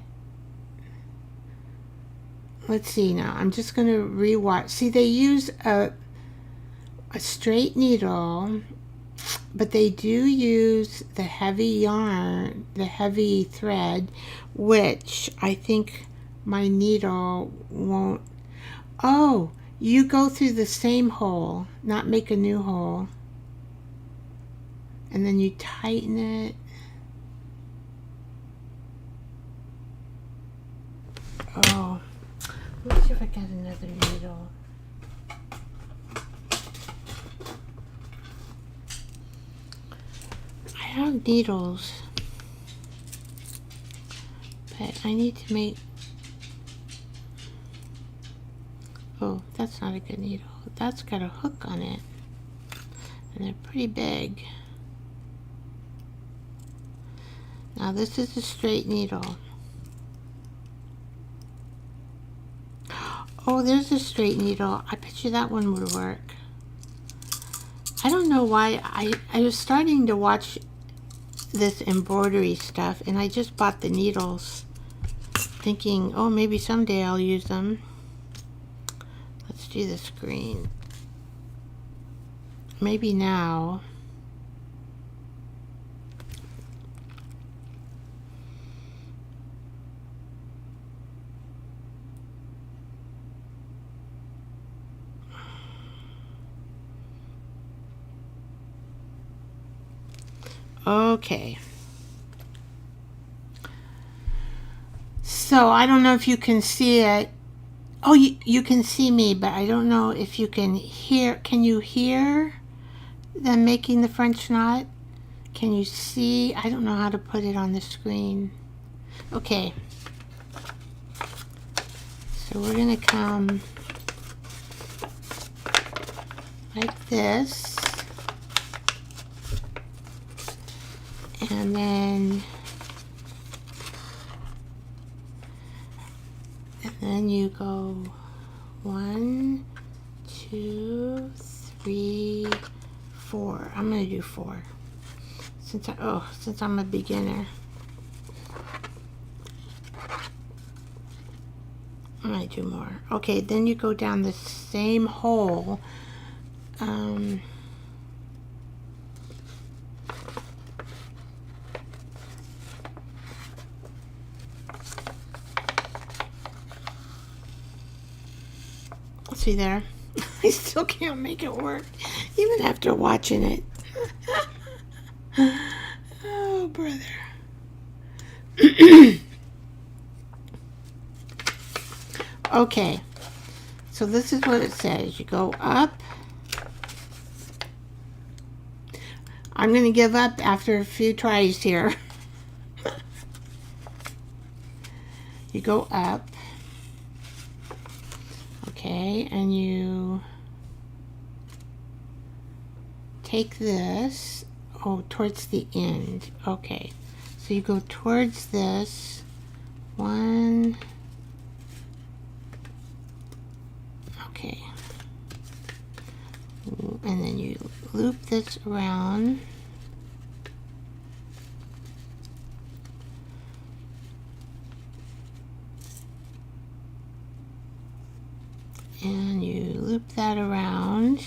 Let's see now. I'm just going to rewatch. See, they use a straight needle But they do use the heavy yarn, the heavy thread, which I think my needle won't. Oh, you go through the same hole, not make a new hole. And then you tighten it. Oh, let's see if I got another needle. I have needles, but I need to make. Oh, that's not a good needle. That's got a hook on it, and they're pretty big. Now this is a straight needle. Oh, there's a straight needle. I bet you that one would work. I don't know why. I was starting to watch this embroidery stuff, and I just bought the needles thinking, oh, maybe someday I'll use them. Let's do this green. Maybe now. Okay. So I don't know if you can see it. Oh, you can see me, but I don't know if you can hear. Can you hear them making the French knot? Can you see? I don't know how to put it on the screen. Okay. So we're going to come like this. And then you go 1, 2, 3, 4. I'm going to do 4 since I'm a beginner. I might do more. Okay, then you go down the same hole. See there? I still can't make it work, even after watching it. Oh, brother. Okay, so this is what it says. You go up. I'm going to give up after a few tries here. You go up. Okay, and you take this, towards the end. Okay, so you go towards this. 1. Okay. And then you loop this around. And you loop that around.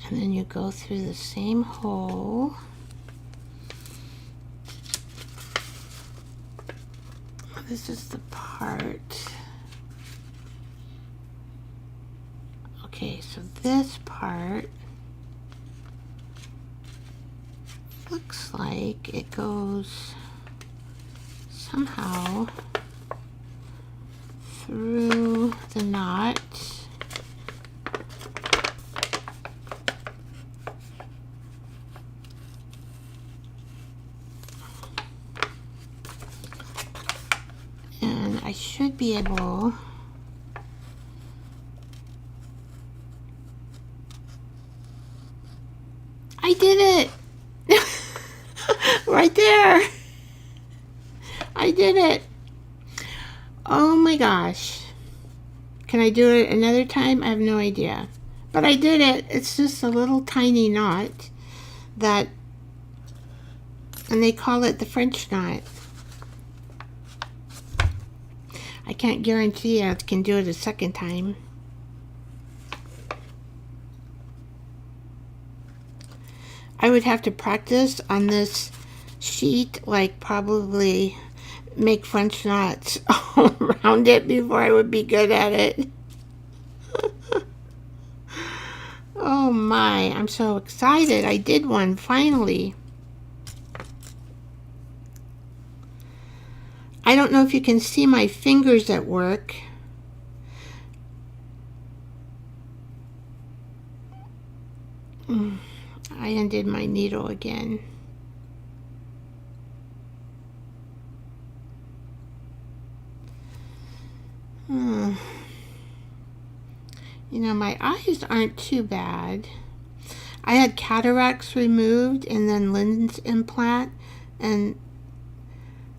And then you go through the same hole. This is the part. Okay, so this part looks like it goes somehow through the knot. And I should be able I did it! Right there! I did it! Oh my gosh. Can I do it another time? I have no idea. But I did it. It's just a little tiny knot that, and they call it the French knot. I can't guarantee I can do it a second time. I would have to practice on this sheet, like probably make French knots all around it before I would be good at it. Oh my, I'm so excited. I did one finally. I don't know if you can see my fingers at work. I undid my needle again. You know, my eyes aren't too bad. I had cataracts removed and then lens implant, and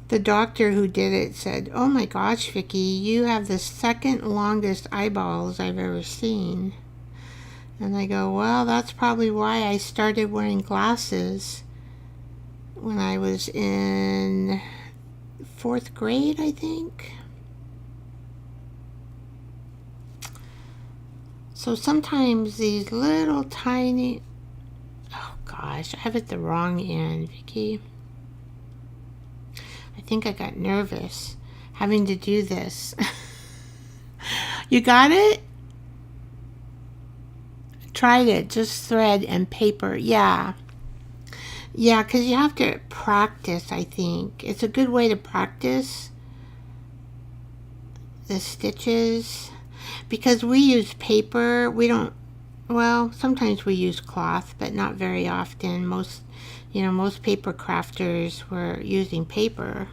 the doctor who did it said, "Oh my gosh, Vicky, you have the second longest eyeballs I've ever seen." And I go, well, that's probably why I started wearing glasses when I was in 4th grade, I think. So sometimes these little tiny, oh gosh, I have it the wrong end, Vicky. I think I got nervous having to do this. You got it? Tried it, just thread and paper. Yeah, because you have to practice. I think it's a good way to practice the stitches, because we use paper. We don't, well, sometimes we use cloth, but not very often. Most paper crafters were using paper.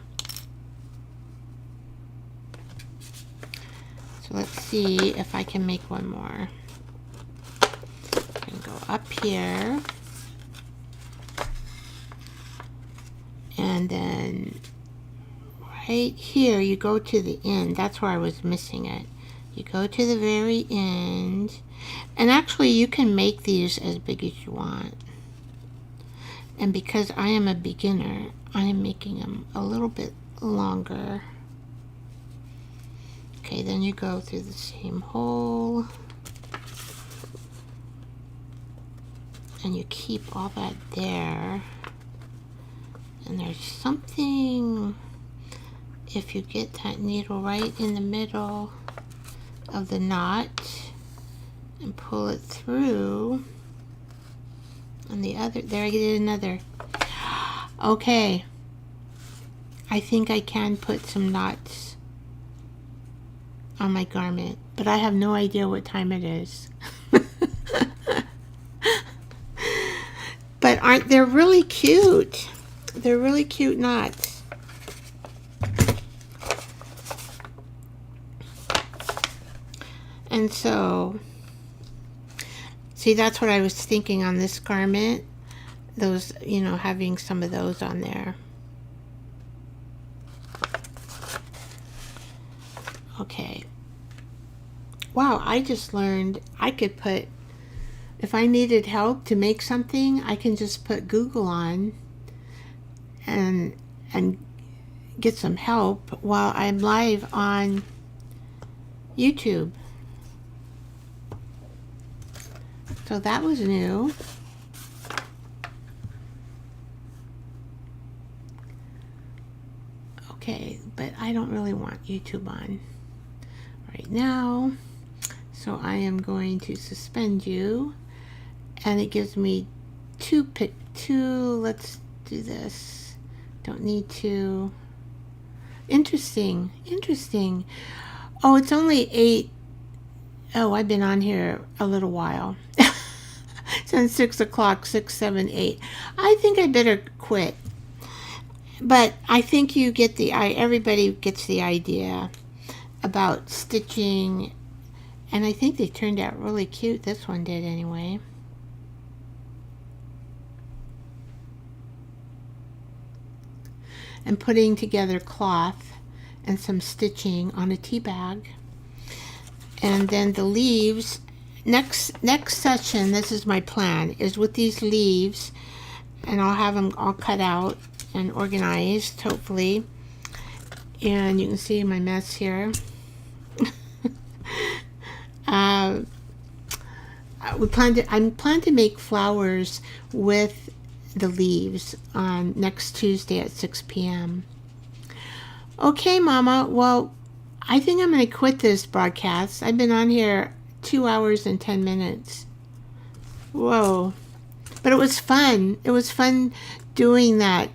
So let's see if I can make one more. Go up here, and then right here you go to the end. That's where I was missing it. You go to the very end, and actually you can make these as big as you want. And because I am a beginner, I am making them a little bit longer. Okay, then you go through the same hole. And you keep all that there. And there's something, if you get that needle right in the middle of the knot and pull it through, and the other, there I did another. Okay, I think I can put some knots on my garment, but I have no idea what time it is. But aren't they really cute? They're really cute knots. And so, see, that's what I was thinking on this garment. Those, having some of those on there. Okay. Wow, I just learned I could put, if I needed help to make something, I can just put Google on and get some help while I'm live on YouTube. So that was new. Okay, but I don't really want YouTube on right now. So I am going to suspend you. And it gives me two, let's do this. Don't need to. Interesting. Oh, it's only 8. Oh, I've been on here a little while. Since 6 o'clock, 6, 7, 8. I think I better quit. But I think you get everybody gets the idea about stitching. And I think they turned out really cute. This one did anyway. And putting together cloth and some stitching on a tea bag. And then the leaves, next session, this is my plan, is with these leaves, and I'll have them all cut out and organized, hopefully. And you can see my mess here. I plan to make flowers with the leaves on next Tuesday at 6 p.m. Okay, Mama. Well, I think I'm going to quit this broadcast. I've been on here 2 hours and 10 minutes. Whoa. But it was fun. It was fun doing that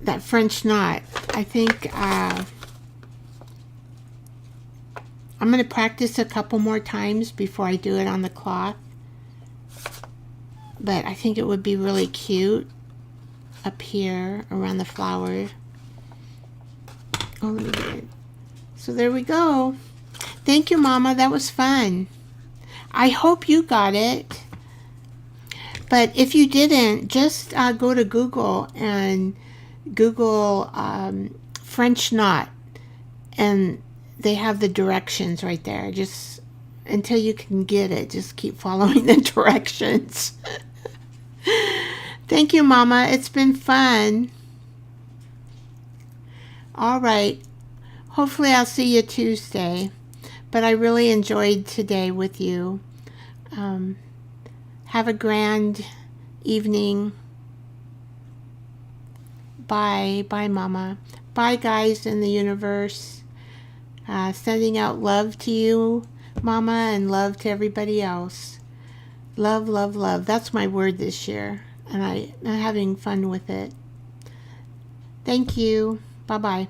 that French knot. I think I'm going to practice a couple more times before I do it on the cloth. But I think it would be really cute up here around the flower. Oh, let me get it. So there we go. Thank you, Mama. That was fun. I hope you got it. But if you didn't, just go to Google and Google French knot. And they have the directions right there. Just until you can get it, just keep following the directions. Thank you, Mama. It's been fun. All right. Hopefully I'll see you Tuesday. But I really enjoyed today with you. Have a grand evening. Bye. Bye, Mama. Bye, guys in the universe. Sending out love to you, Mama, and love to everybody else. Love, love, love. That's my word this year. And I'm having fun with it. Thank you. Bye-bye.